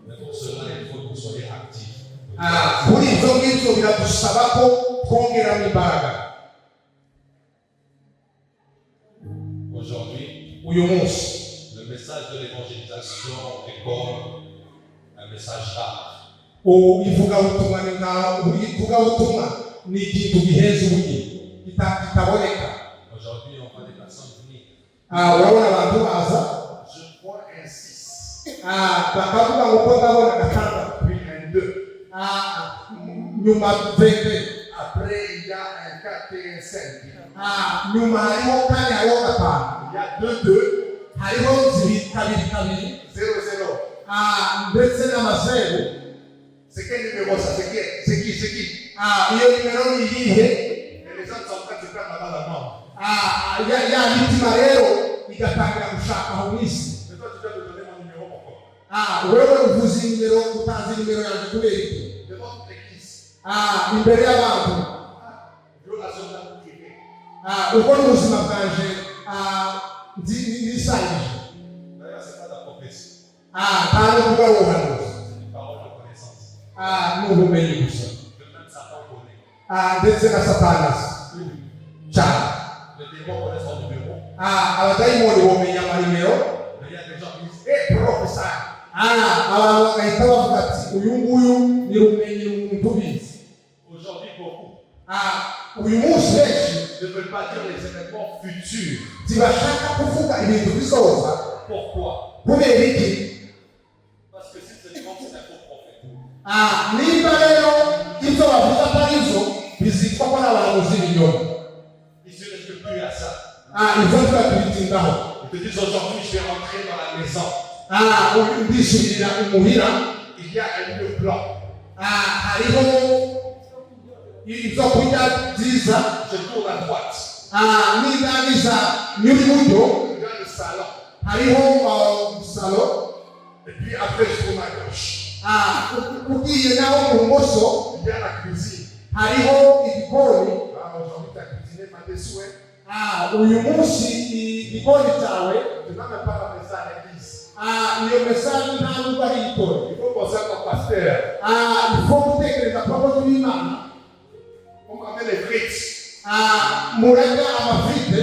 Mais pour cela, il faut que vous soyez actifs. Kuri ibyo ngibyo biradusaba ko twongeramo imbaraga. Aujourd'hui, Uyu munsi le message de l'évangélisation est comme un message rare. ivugabutumwa ni ikintu gihenze ubugingo kitaboneka. Aujourd'hui, on voit des personnes venir. Urabona abantu baza Je crois un 6, bakavuga ngo ko ndabona gatandatu, puis un 2. nyuma 20, Après, il y a un 4 et un 5. nyuma hariho kane, hariho gatanu, Il y a 2, 2, hariho kabiri 0, 0. ndetse n'amazeru. C'est quel numéro ça? C'est qui? Iyo nimero ni iyihe? Et les gens sont en train de se faire là-bas la mort. Ya mitima rero igatangira gushaka aho mw'isi. Mais toi, tu dois me donner mon numéro pourquoi? Wewe uvuze nimero, utazi nimero yanjye kubera iki? Devant l'église. Imbere y'abantu. Violation de la privée. Uko n'ubuzima bwanje nisangije. D'ailleurs, c'est pas la prophétie. Nta n'uvuga ubuhanuzi. C'est une parole de connaissance. Ni ubumenyi gusa. Que même Satan connaît. Ndetse na Satani azi cyane. Le démon connaît son numéro. Abadayimoni bomenya amanimero. Mais il y a des gens qui disent, hé, professeur. Abantu bagahita bavuga ati uyu nguyu ni rumenyi umuntu ubizi. Aujourd'hui, beaucoup Uyu munsi benshi ne veulent pas dire les événements futurs. ntibashaka kuvuga ibintu bisoza. Pourquoi? Kubera iki? Parce que si c'est comme c'est un faux prophète. Niba rero ibyo bavuga atari byo bizitwa ko n'abahanuzi b'ibinyoma. Ils se restent plus à ça. Ibyo turabitindaho. Ils te disent aujourd'hui, je vais rentrer dans la maison. Ndisubirira imuhira. Il y a un lieu blanc. Hariho ibyo kurya byiza. Je tourne à droite. N'indangiza n'iburyo. Il y a le salon. Hariho salo. Et puis après, je tourne à gauche. Ugiye naho mu bumoso. Il y a la cuisine. Hariho igikoni. Aujourd'hui, tu as cuisiné pas des souhaits. Uyu munsi igikoni cyawe. Tu n'as même pas ramené ça à l'église. Iyo mesaje nta nubwo ari igikoni. Il faut penser à ton pasteur. Ifo gutekereza ku bakozi b'Imana. On ramène les frites. Murega amafite.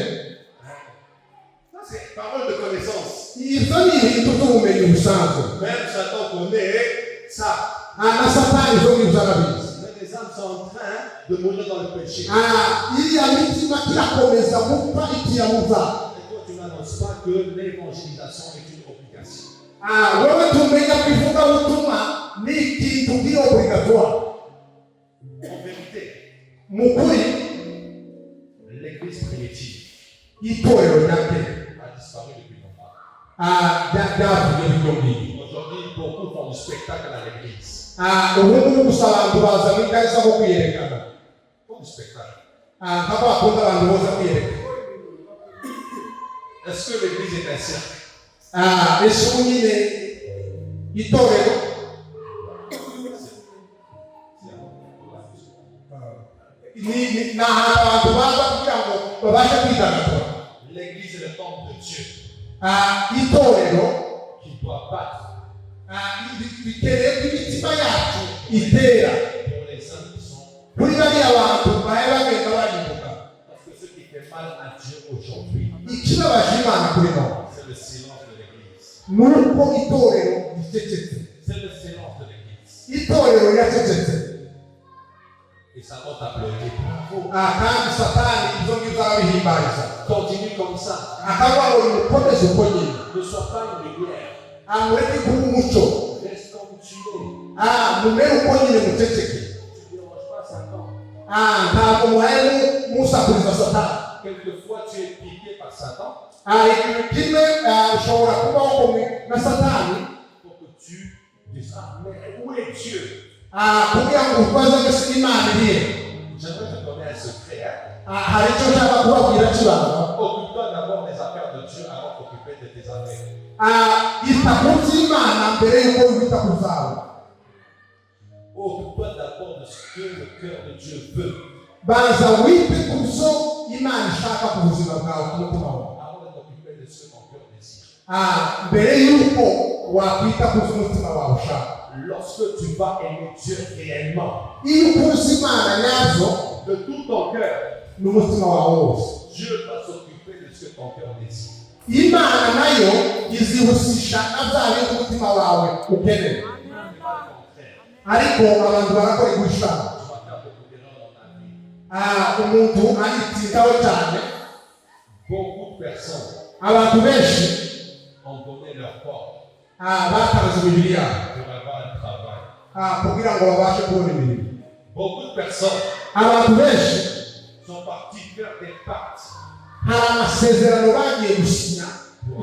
Ça, c'est parole de connaissance. Ibyo ni ibintu by'ubumenyi busanzwe. Même Satan connaît ça. Na Satani ibyo ngibyo arabizi. Mais les âmes sont en train de mourir dans le péché. Iriya mitima irakomeza gupfa ikiyamuza. Et toi, tu n'annonces pas que l'évangélisation est une obligation. Wewe tumenya kuvuga ubutumwa ni ikintu kiri obligatoire. En vérité, Mukuri l'église primitive itorero ryake a disparu depuis longtemps. ryavuye bikomeye. Aujourd'hui, beaucoup font du spectacle à l'église. Ubu ngubu gusa abantu baza mu ikanisa ko kwiyerekana. Font du spectacle. Nk'aho bakunda abantu boza kwiyerekana. Est-ce que l'église est un cercle? Ese ubu nyine itorero ni ahantu abantu baza kugira ngo babashe kwidagadura. L'église est le temple de Dieu Itorero qui doit battre bikeneye ko imitima yacu itera pour les âmes qui sont. kuri bariya bantu bahe bagenda barimbuka. Parce que ce qui fait mal à Dieu aujourd'hui, Ikibabaje Imana kuri bo c'est le silence de l'église. ni uko itorero ricecetse. C'est le silence de l'église. Itorero riracecetse. Et ça va t'applaudir. Kandi Satani ibyo ngibyo arabihimbariza. Continue comme ça. Akavuga ngo nimukomeze uko nyine. Ne sois pas une lumière. Mureke kuba umuco. Reste comme tu es. Mumere uko nyine muceceke. Tu ne déranges pas Satan. Ntabwo muhaye musakuriza Satani. Quelquefois, tu es piqué par Satan Ikintu kimwe ushobora kubaho na Satani pour que tu dises, ah, mais où est Dieu? kugira ngo ubaze mbese Imana irihe. J'aimerais te donner un secret. Hari icyo nshaka kubabwira kibanga. Occupe-toi d'abord des affaires de Dieu avant d'occuper de tes affaires. ita ku by'Imana mbere y'uko wita ku zawe. Occupe-toi d'abord de ce que le cœur de Dieu veut. Banza wite ku byo Imana ishaka ku buzima bwawe ku mutima wawe. Avant de t'occuper de ce que ton cœur désire. Mbere y'uko wakwita ku byo umutima wawe ushaka. Lorsque tu vas aimer Dieu réellement, Iyo ukuzi Imana nyazo de tout ton cœur, n'umutima wawe wose, Dieu va s'occuper de ce que ton cœur désire. Imana nayo izihusisha azabe umutima wawe ukeneye. Ariko abantu barakora gushaka. Tu vas faire beaucoup d'erreurs dans ta vie. Umuntu ayitindaho cyane. Beaucoup de personnes Abantu benshi ont donné leur corps batanze imibiri yabo pour avoir un travail. kugira ngo babashe kubona imirimo. Beaucoup de personnes Abantu benshi sont partis faire des pactes hari amasezerano bagiye gusinya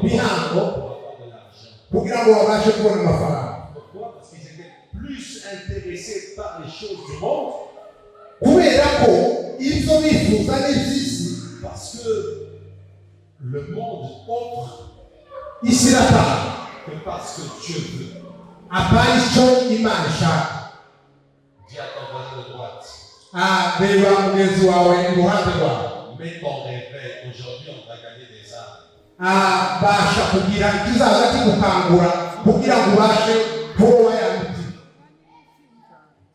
ibihango pour avoir de l'argent. kugira ngo babashe kubona amafaranga. Pourquoi? Parce qu'ils étaient plus intéressés par les choses du monde, Kubera ko ibyo bifuza n'iby'isi, parce que le monde offre, isi iratanga que parce que Dieu veut. apana icyo Imana ishaka. Dis à ton voisin de droite, Reba mugenzi wawe iruhande rwawe. mets ton réveil. Aujourd'hui, on va gagner des âmes. Basha kugira ikizaza kigukangura kugira ngo ubashe kuba yamiti.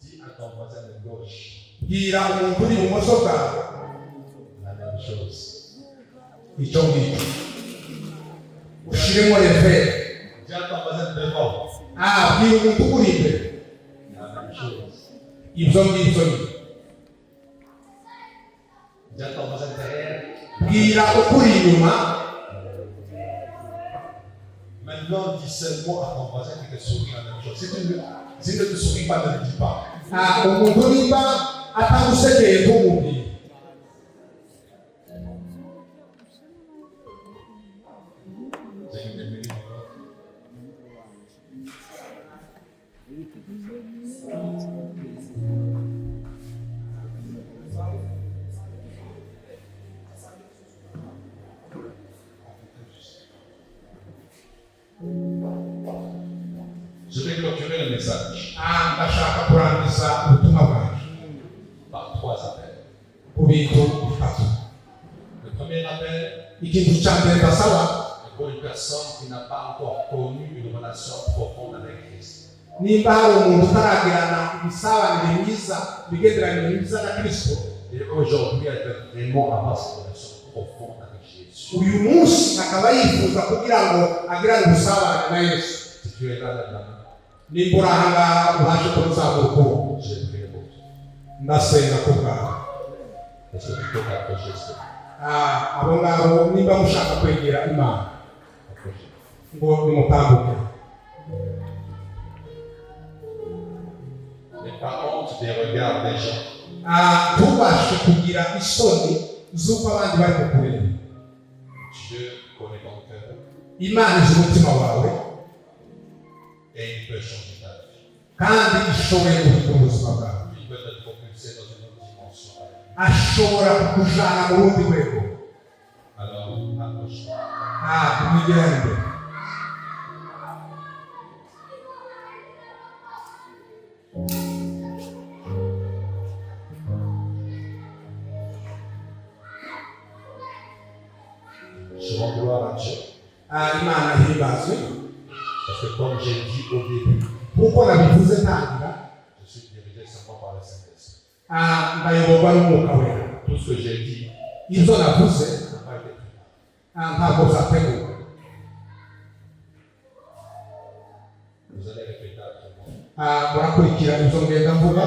Dis à ton voisin de gauche Bwira umuntu uri ibumoso bwawe la même chose. icyo ngicyo. Ushiremo referi. Dis à ton voisin de devant Bwira umuntu uri imbere la même chose. ibyo ngibyo nyine. Dis à ton voisin derrière. Bwira ukuri inyuma. Maintenant, dis seulement à ton voisin qui te sourit la même chose. Si ne te sourit pas, ne le dis pas. Umuntu nimba atagusekeye ntumubwire. Je vais clôturer le message Ndashaka kurangiza ubutumwa bwacu par 3 appels. ku bintu bitatu. Le premier appel, Ikintu cya mbere ndasaba, pour une personne qui n'a pas encore connu une relation profonde avec Christ. nimba hari umuntu utaragirana imisabanire myiza, imigenderanire myiza na Kristo, Et aujourd'hui, elle veut vraiment avoir cette relation profonde avec Jésus. uyu munsi akaba yifuza kugira ngo agirane ubusabane na Yesu. Si tu es là, lève la main. Nimba uri aha ngaha ubashe kuzamuka ukuboko. Je prie pour toi. Ndasenga ku bwawe. Est-ce que tu peux t'approcher, s'il te plaît? Abo ngabo nimba mushaka kwegera Imana Approche. ngo nimutambuke. N'aie pas honte des regards des gens. Ntubashe kugira isoni z'uko abandi bari kukureba. Dieu connaît ton cœur Imana izi umutima wawe et il peut changer ta vie. kandi ishoboye guhindura ubuzima bwawe. Il peut te propulser dans une autre dimension. Ashobora kukujana mu rundi rwego. Alors, approche-toi. Tumwigirane imbere. Je rends gloire à Dieu. Imana ihimbazwe Parce que comme j'ai dit au début, kuko nabivuze ntangira, je suis dirigé seulement par le Saint-Esprit. ndayoborwa n'umwuka wera. Tout ce que j'ai dit Ibyo navuze n'a pas été pris. ntabwo zateguwe. Vous allez répéter après moi. Murakurikira ibyo ngenda mvuga.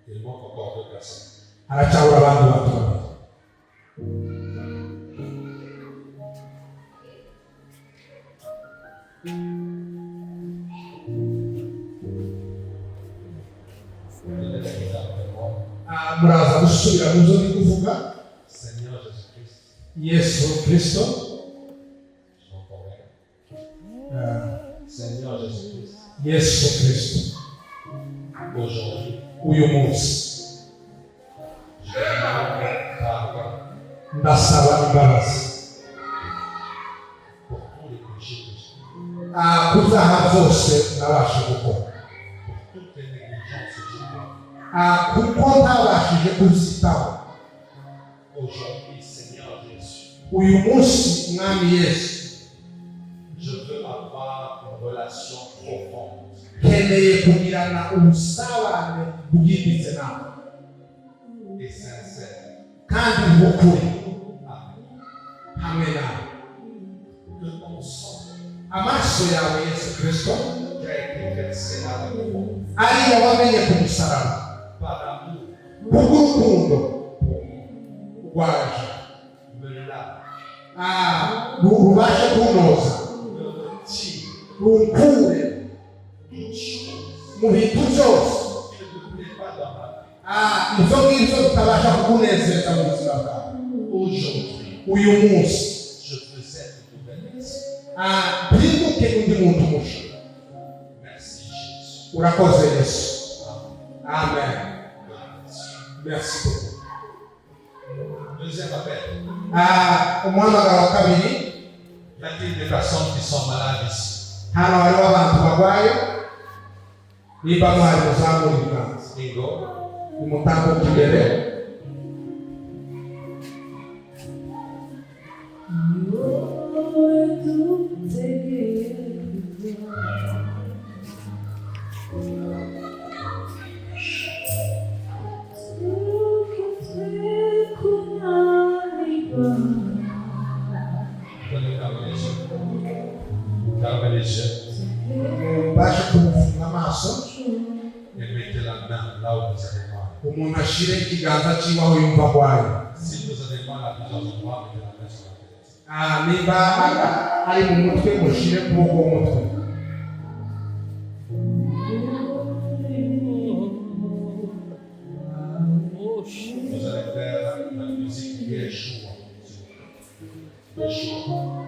Il manque encore 2 personnes. Haracyabura abandi bantu babiri. Vous allez répéter après moi. Muraza gusubira mu byo ndi kuvuga. Seigneur Jésus-Christ, Yesu Kristo, je m'entends bien. Seigneur Jésus-Christ, Yesu Kristo, aujourd'hui, uyu munsi je demande pardon ndasaba imbabazi pour tous les péchés que j'ai fait, ku byaha byose nabasha gukora, pour toutes les négligences que j'ai faites. kuko ntabashije kuzitaho. Aujourd'hui, Seigneur Jésus, Uyu munsi mwami Yesu, je veux avoir une relation profonde nkeneye kugirana ubusabane bwimbitse nawe et sincère kandi bw'ukuri avec hamwe nawe. que ton sang Amaso yawe Yesu Kristo qui a été versé à la croix ariyo wamenye ku musaraba par amour kubw'urukundo rwaje me lave, rubashe kunoza, me retire runkure toute chose mu bintu byose qui ne te plaît pas dans ma vie. ibyo ngibyo bitabasha kukunezeza mu buzima bwawe. Aujourd'hui, Uyu munsi je veux être une nouvelle personne. mpinduke undi muntu musha. Merci Jésus. Urakoze Yesu. Amen. Merci. Merci beaucoup. Deuxième appel. Umuhamagaro wa kabiri, Y a-t-il des personnes qui sont malades ici? hano hariho abantu barwaye, niba mwari muzamura ibiganza Bingo. nimutambuke imbere. Fermez les yeux Mubashe kumufunga amaso, et mettez la main là où vous avez mal. umuntu ashire ikiganza cyiwe aho yumva arwaye. Si vous avez mal à plusieurs endroits, mettez la main sur la tête. Niba ari mu mutwe mushire kuboko umutwe. Vous allez faire la musique Yeshua. Yeshua.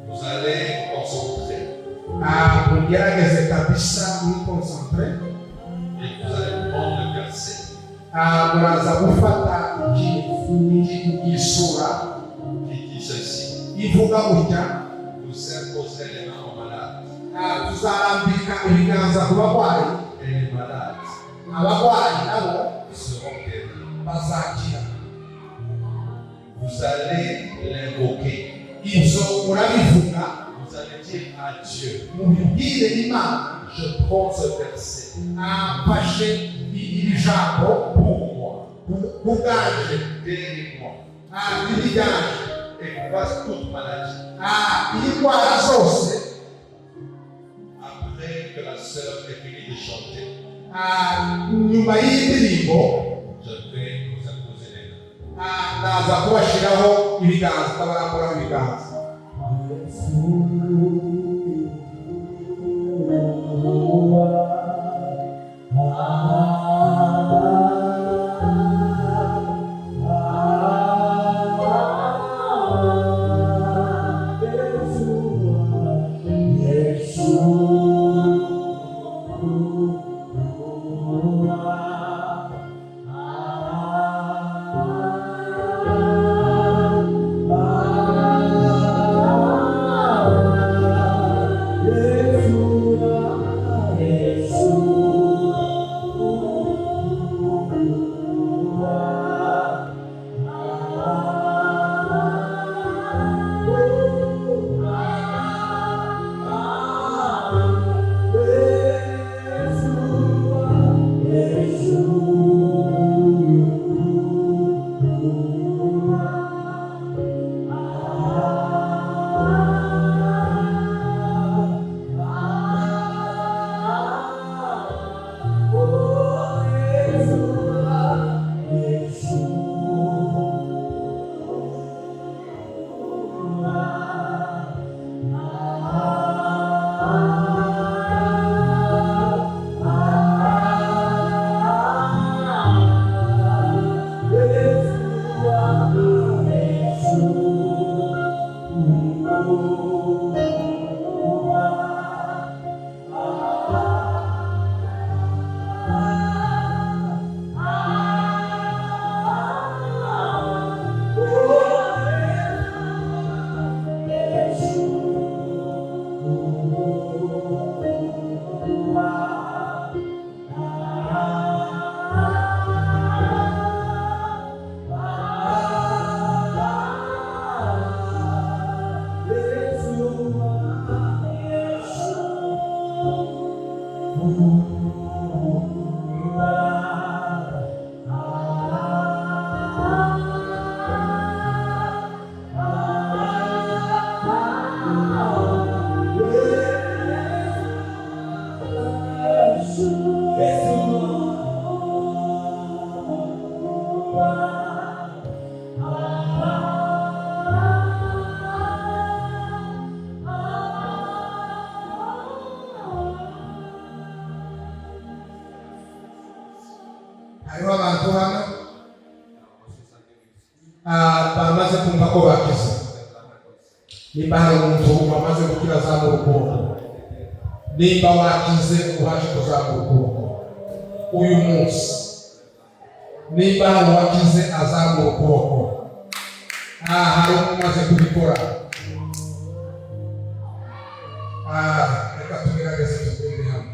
Vous allez vous concentrer Mugerageze kabisa mwikonsantre. et vous allez prendre le verset Muraza gufata isura qui dit ceci. ivuga gutya, Vous imposerez les mains aux malades tuzarambika ibiganza ku barwayi, et les malades abarwayi nabo seront guéris. bazakira. Vous allez l'invoquer. Ibyo murabivuga, Vous allez dire à Dieu, mubibwire Imana, je prends ce verset mfashe iri jambo pour moi. ku bwanjye, Guéris-moi ibijyanye et passe toute maladie. indwara zose. Après que la sœur ait fini de chanter, Nyuma y'indirimbo je vais vous imposer les mains. ndaza kubashyiraho ibiganza, ndabaramburaho ibiganza. kumva ko bakize. Nimba hari umuntu wamaze gukira azamura ukuboko. Nimba wakize ubashe kuzamura ukuboko uyu munsi. Nimba wakize azamura ukuboko. Hari umaze kubikora. Reka tugerageze tugende hamwe.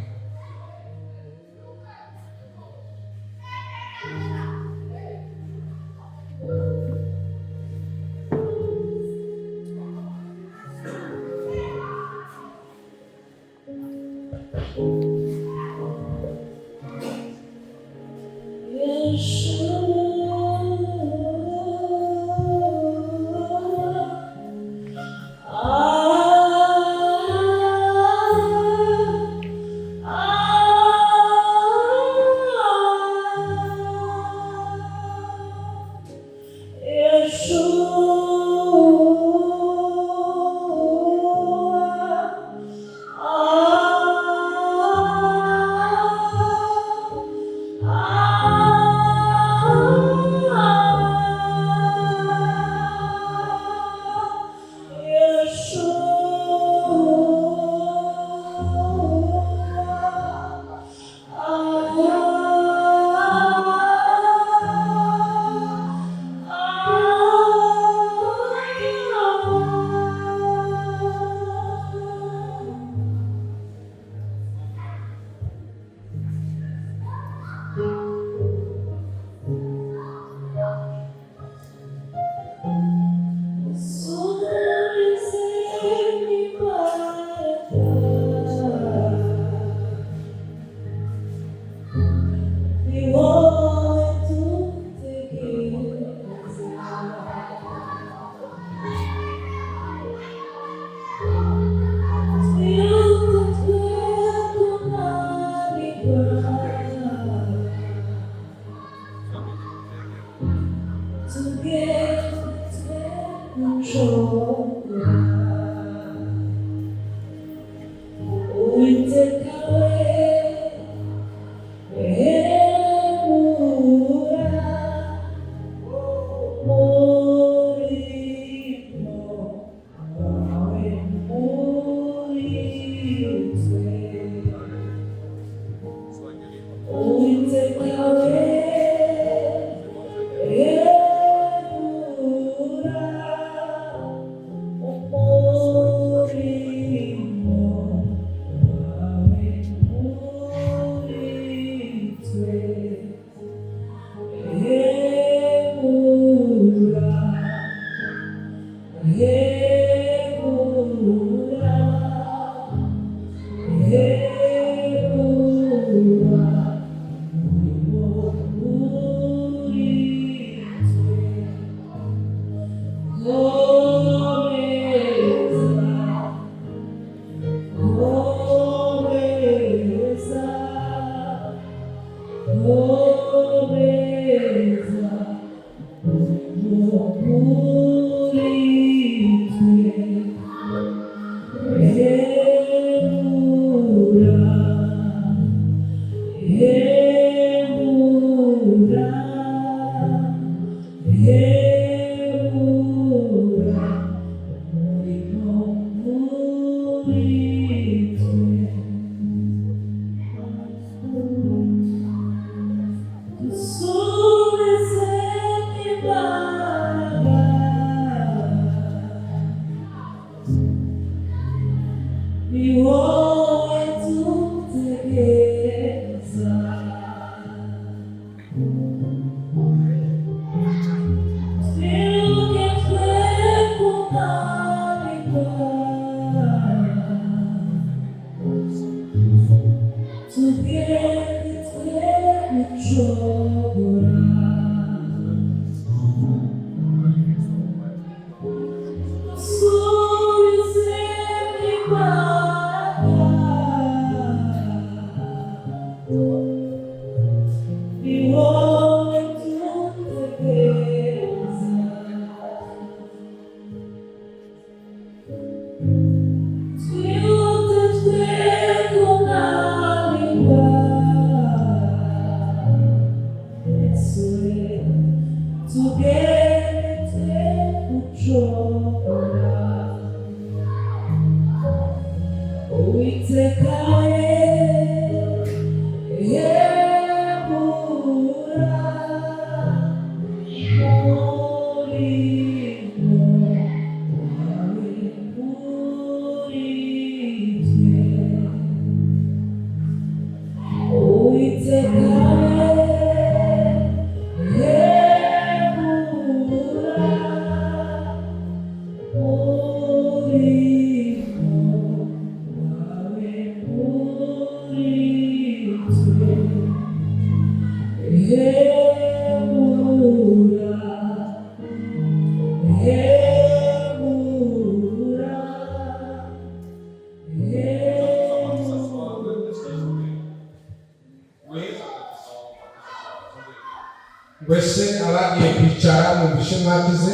Wese abagiye kwicara mu bishema kize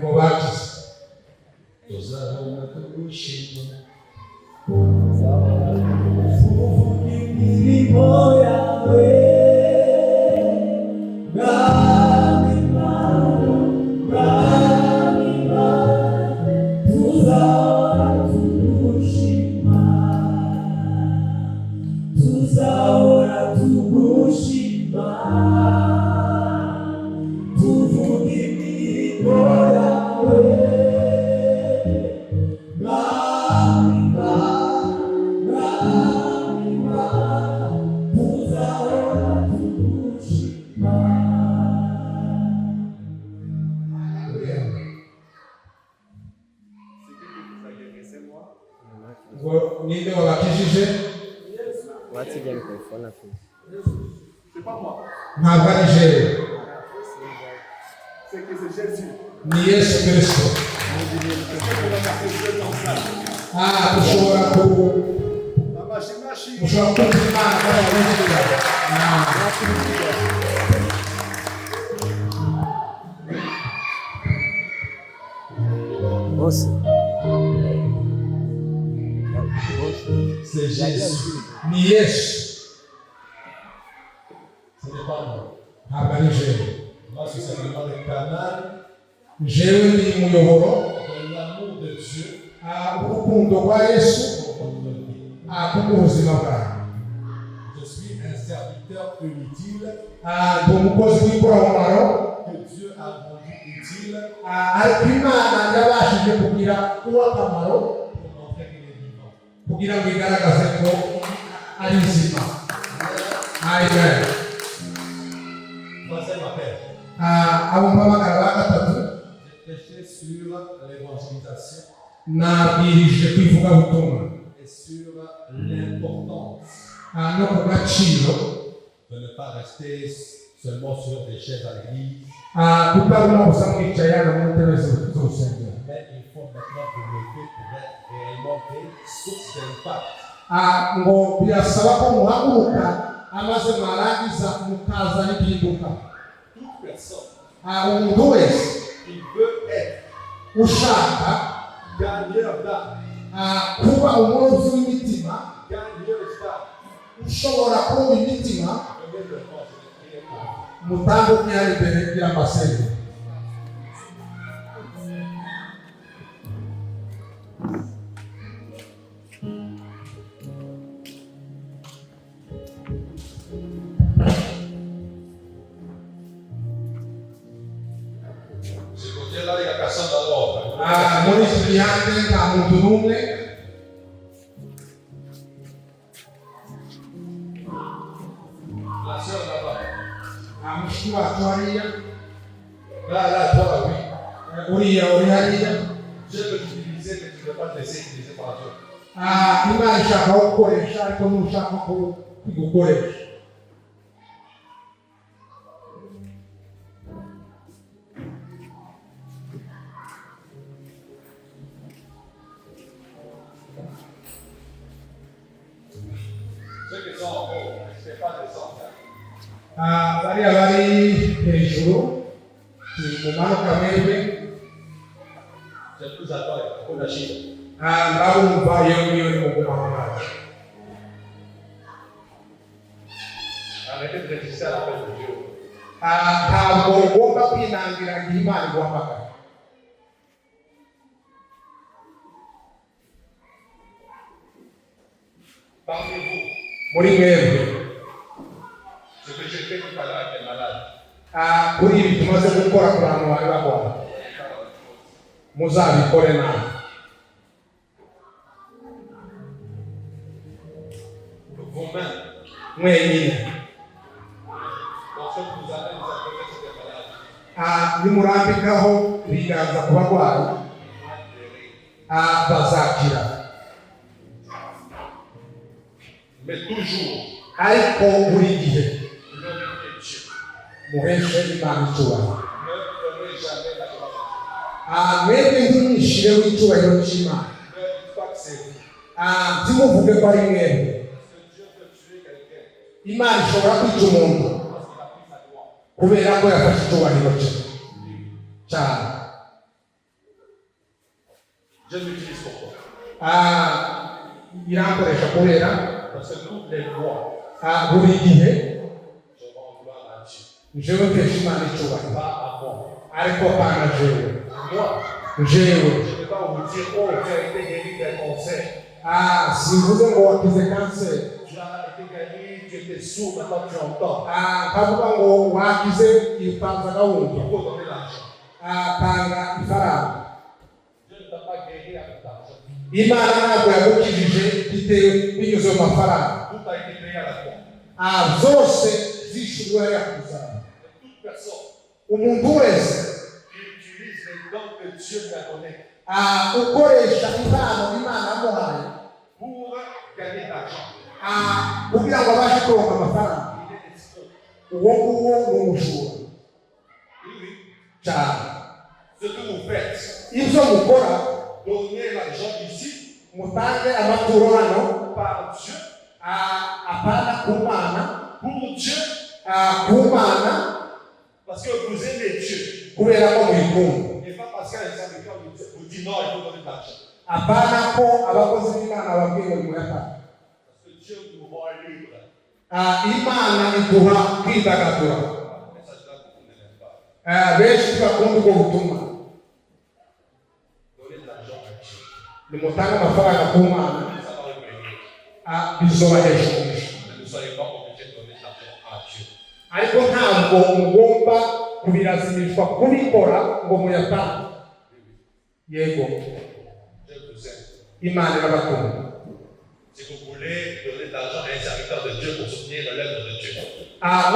mu bakize tuzabona tugushima imirimo yawe tuzahora tugushima tuvuga imirimo yawe tuzahora tugushima. ngo ninde wabakijije ntabwo ari jewe ni Yesu Kristo. Dushobora kumva Imana C'est Jésus. ni Yesu, Ce n'est pas moi. ntabwo ari jewe. Moi, c'est simplement le canal Jewe ni umuyoboro de l'amour de Dieu urukundo rwa Yesu pour notre vie. kubw'ubuzima bwawe. Je suis un serviteur inutile Ndi umukozi w'ikoramumaro que Dieu a rendu utile ariko Imana yabashije kugira uw'akamaro pour montrer qu'il est vivant. kugira ngo igaragaze ko ari nzima. Amen. Troisième appel. Abo mpamagara ba gatatu J'ai prêché sur l'évangélisation nabwirije ku ivugabutumwa et sur l'importance no ku gaciro de ne pas rester seulement sur des chaises à l'église, kutaguma gusa mwicaye hano mu ntebe z'urusengero, mais il faut maintenant vous lever pour être réellement des sources d'impact. ngo birasaba ko muhaguruka amaze mwarangiza mukazana igihinduka. Toute personne Umuntu wese qui veut être ushaka gagneur d'âme, kuba umurozi w'imitima, gagneuse d'âme, ushobora kuba imitima, venez le voir, je vais prier pour vous. mutange umwanya imbere y'amasenge. Ce côté-là, il y a personne dans l'ordre. Muri iki gihande nta muntu n'umwe. La sœur là-bas. Mushiki wacu hariya, Là, toi, oui. uriya uri hariya. Dieu veut t'utiliser, mais tu ne veux pas te laisser utiliser par Dieu. Imana ishaka aho gukoresha ariko ntushaka ko igukoresha. Ceux qui sont en haut, je ne sais pas descendre. Bariya bari hejuru mumanuka mwebwe, C'est plus à toi, pour la Chine. ndabumva iyo ngiyo ni muguma wacu. Arrêtez de résister à l'appel de Dieu. ntabwo ugomba kwinangira igihe Imana iguhamagara. Parlez-vous. Muri mwebwe Ce que j'ai fait tout à l'heure avec les malades. kuri ibi tumaze gukora ku bantu bari barwaye, muzabikore nawe. Vos mains. Mwenyine Dans ce que vous avez, vous avez fait des malades. nimurambikaho ibiganza ku barwayi bazakira. Mais toujours, Ariko buri gihe glorifiez Dieu. muheshe Imana icyubahiro. Ne prenez jamais la gloire. Mwebwe ntimwishire w'icyubahiro cy'Imana. Ne dites pas que c'est vous. Ntimuvuge ko ari mwebwe. Parce que Dieu peut tuer quelqu'un Imana ishobora kwica umuntu parce qu'il a pris sa gloire. kubera ko yafashe icyubahiro cye cyane. Je m'utilise pourquoi? Birankoresha kubera Parce que toutes les lois, buri gihe je rends gloire à Dieu. njyewe mpesha Imana icyubahiro, Pas à moi. ariko pana jewe Moi, jewe je ne vais pas vous dire, oh, tu as été guéri d'un cancer. simvuze ngo wakize kanseri, Tu as été guéri, tu étais sourd, maintenant tu entends. nkavuga ngo wakize ipanzaga Il wumva. faut donner l'argent. Tanga ifaranga. Dieu ne t'a pas guéri avec l'argent. Imana ntabwo yagukijije bitewe binyuze mu mafaranga. Tout a été payé à la croix. Zose zishyurwa yakuzana. Toute personne Umuntu wese qui utilise les dons que Dieu lui a donnés ukoresha impano Imana yamuhaye pour gagner de l'argent, kugira ngo abashe kuronka amafaranga, il est escroc. uwo nguwo ni umujura Oui, oui. cyane. Ce que vous faites, Ibyo mukora, donnez l'argent ici mutange amaturo hano par Dieu, apana ku Mana, pour Dieu, ku Mana parce que vous aimez Dieu. kubera ko muyikunda. Et pas parce qu'un serviteur vous dit non, il faut donner de l'argent. Apana ko abakozi b'Imana babwiye ngo nimuyatanga. Parce que Dieu nous rend libre. Imana iduha kwidagadura. Le message là que vous n'aimez pas. Benshi bakunda ubwo butumwa. Donnez de l'argent à Dieu. Nimutanga amafaranga ku Mana, Ça va revenir. bizobahesha umugisha. Ne soyez pas obligés de donner de l'argent à Dieu. Ariko ntabwo mugomba kubirazimishwa kubikora ngo muyatange. Yego, Je vous aime. Imana irabakunda. Si vous voulez donner de l'argent à un serviteur de Dieu pour soutenir l'œuvre de Dieu,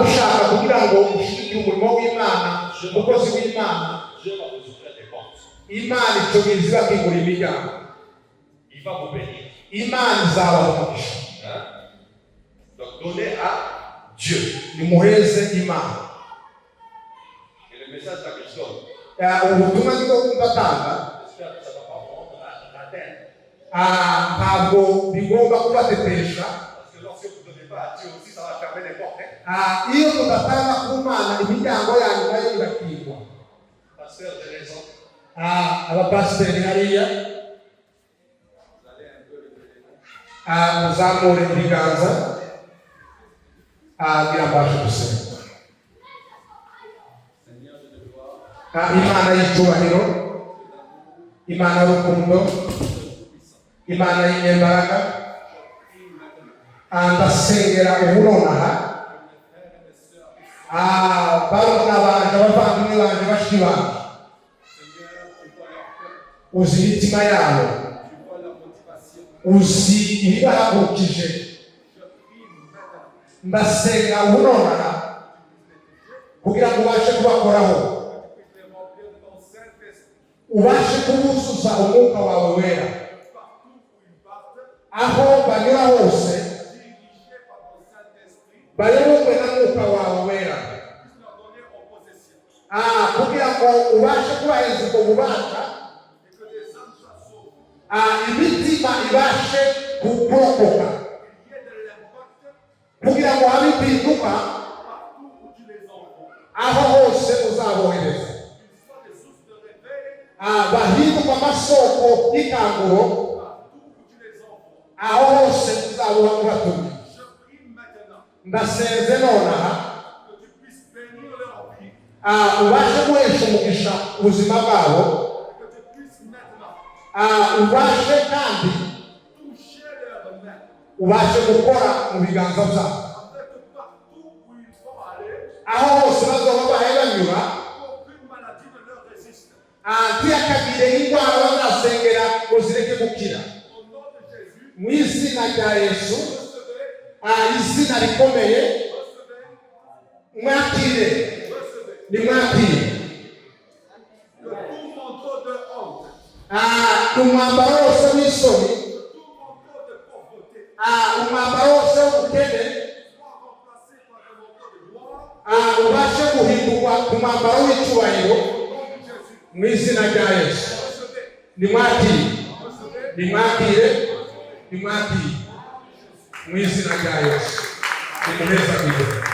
Mushaka kugira ngo mushyigikire umurimo w'Imana, umukozi w'Imana, Dieu va vous ouvrir des portes. Imana icyogiza ibakingura imiryango. Il va vous bénir. Imana izabaha umugisha. Hein? Donc donnez à Dieu. Nimuheze Imana. Et le message là que je donne, Ubutumwa bwo ndatanga j'espère que ça ne va pas prendre la tête. ntabwo bigomba kubatetesha. Parce que lorsque vous ne donnez pas à Dieu aussi, ça va fermer les portes. Hein? Iyo mudatanga ku Mana, imiryango yanyu nayo irakingwa. Pasteur, j'ai raison. Abapasiteri hariya Vous allez un peu lever les mains. muzamure ibiganza kugira ngo abashe gusenga. Seigneur, je te gloire. Imana y'icyubahiro, Imana y'urukundo, Imana y'inyembaraga, ndasengera ubu nonaha barumuna banje, abavandimwe banje, bashiki banje, uzi imitima yabo, uzi ibibahagurukije. Ndasenga ubu nonaha kugira ngo ubashe kubakoraho, ubashe kubuzuza umwuka wawe wera, aho banyura hose bayoborwe na mwuka wawe wera, kugira ngo ubashe kubaheza ubwo bubasha, imitima ibashe kurokoka, kugira ngo habe impinduka aho hose uzabohereza, bahinduka amasoko y'ikanguro aho hose uzabura kubatumye. Ndasenze nonaha ubashe guhesha umugisha ubuzima bwabo, que tu puisses maintenant ubashe kandi toucher leurs mains, ubashe gukora mu biganza byabo, afin que partout où ils vont aller, aho hose bazoba bahaye banyura, aucune maladie ne leur résiste. ntiyakagire indwara bazasengera ngo zireke gukira. Au nom de Jésus, Mu izina rya Yesu, recevez, izina rikomeye, recevez, mwakire, recevez. nimwakire. Que tout manteau de honte, Umwambaro wose w'isoni, que tout manteau de pauvreté umwambaro wose w'ubukene, soit remplacé par un manteau de gloire. ubashe guhindurwa ku mwambaro w'icyubahiro Au nom de Jésus, mu izina rya Yesu. recevez, Nimwakire, recevez. nimwakire, nimwakire mu izina rya Yesu. Nimuheza kwigera.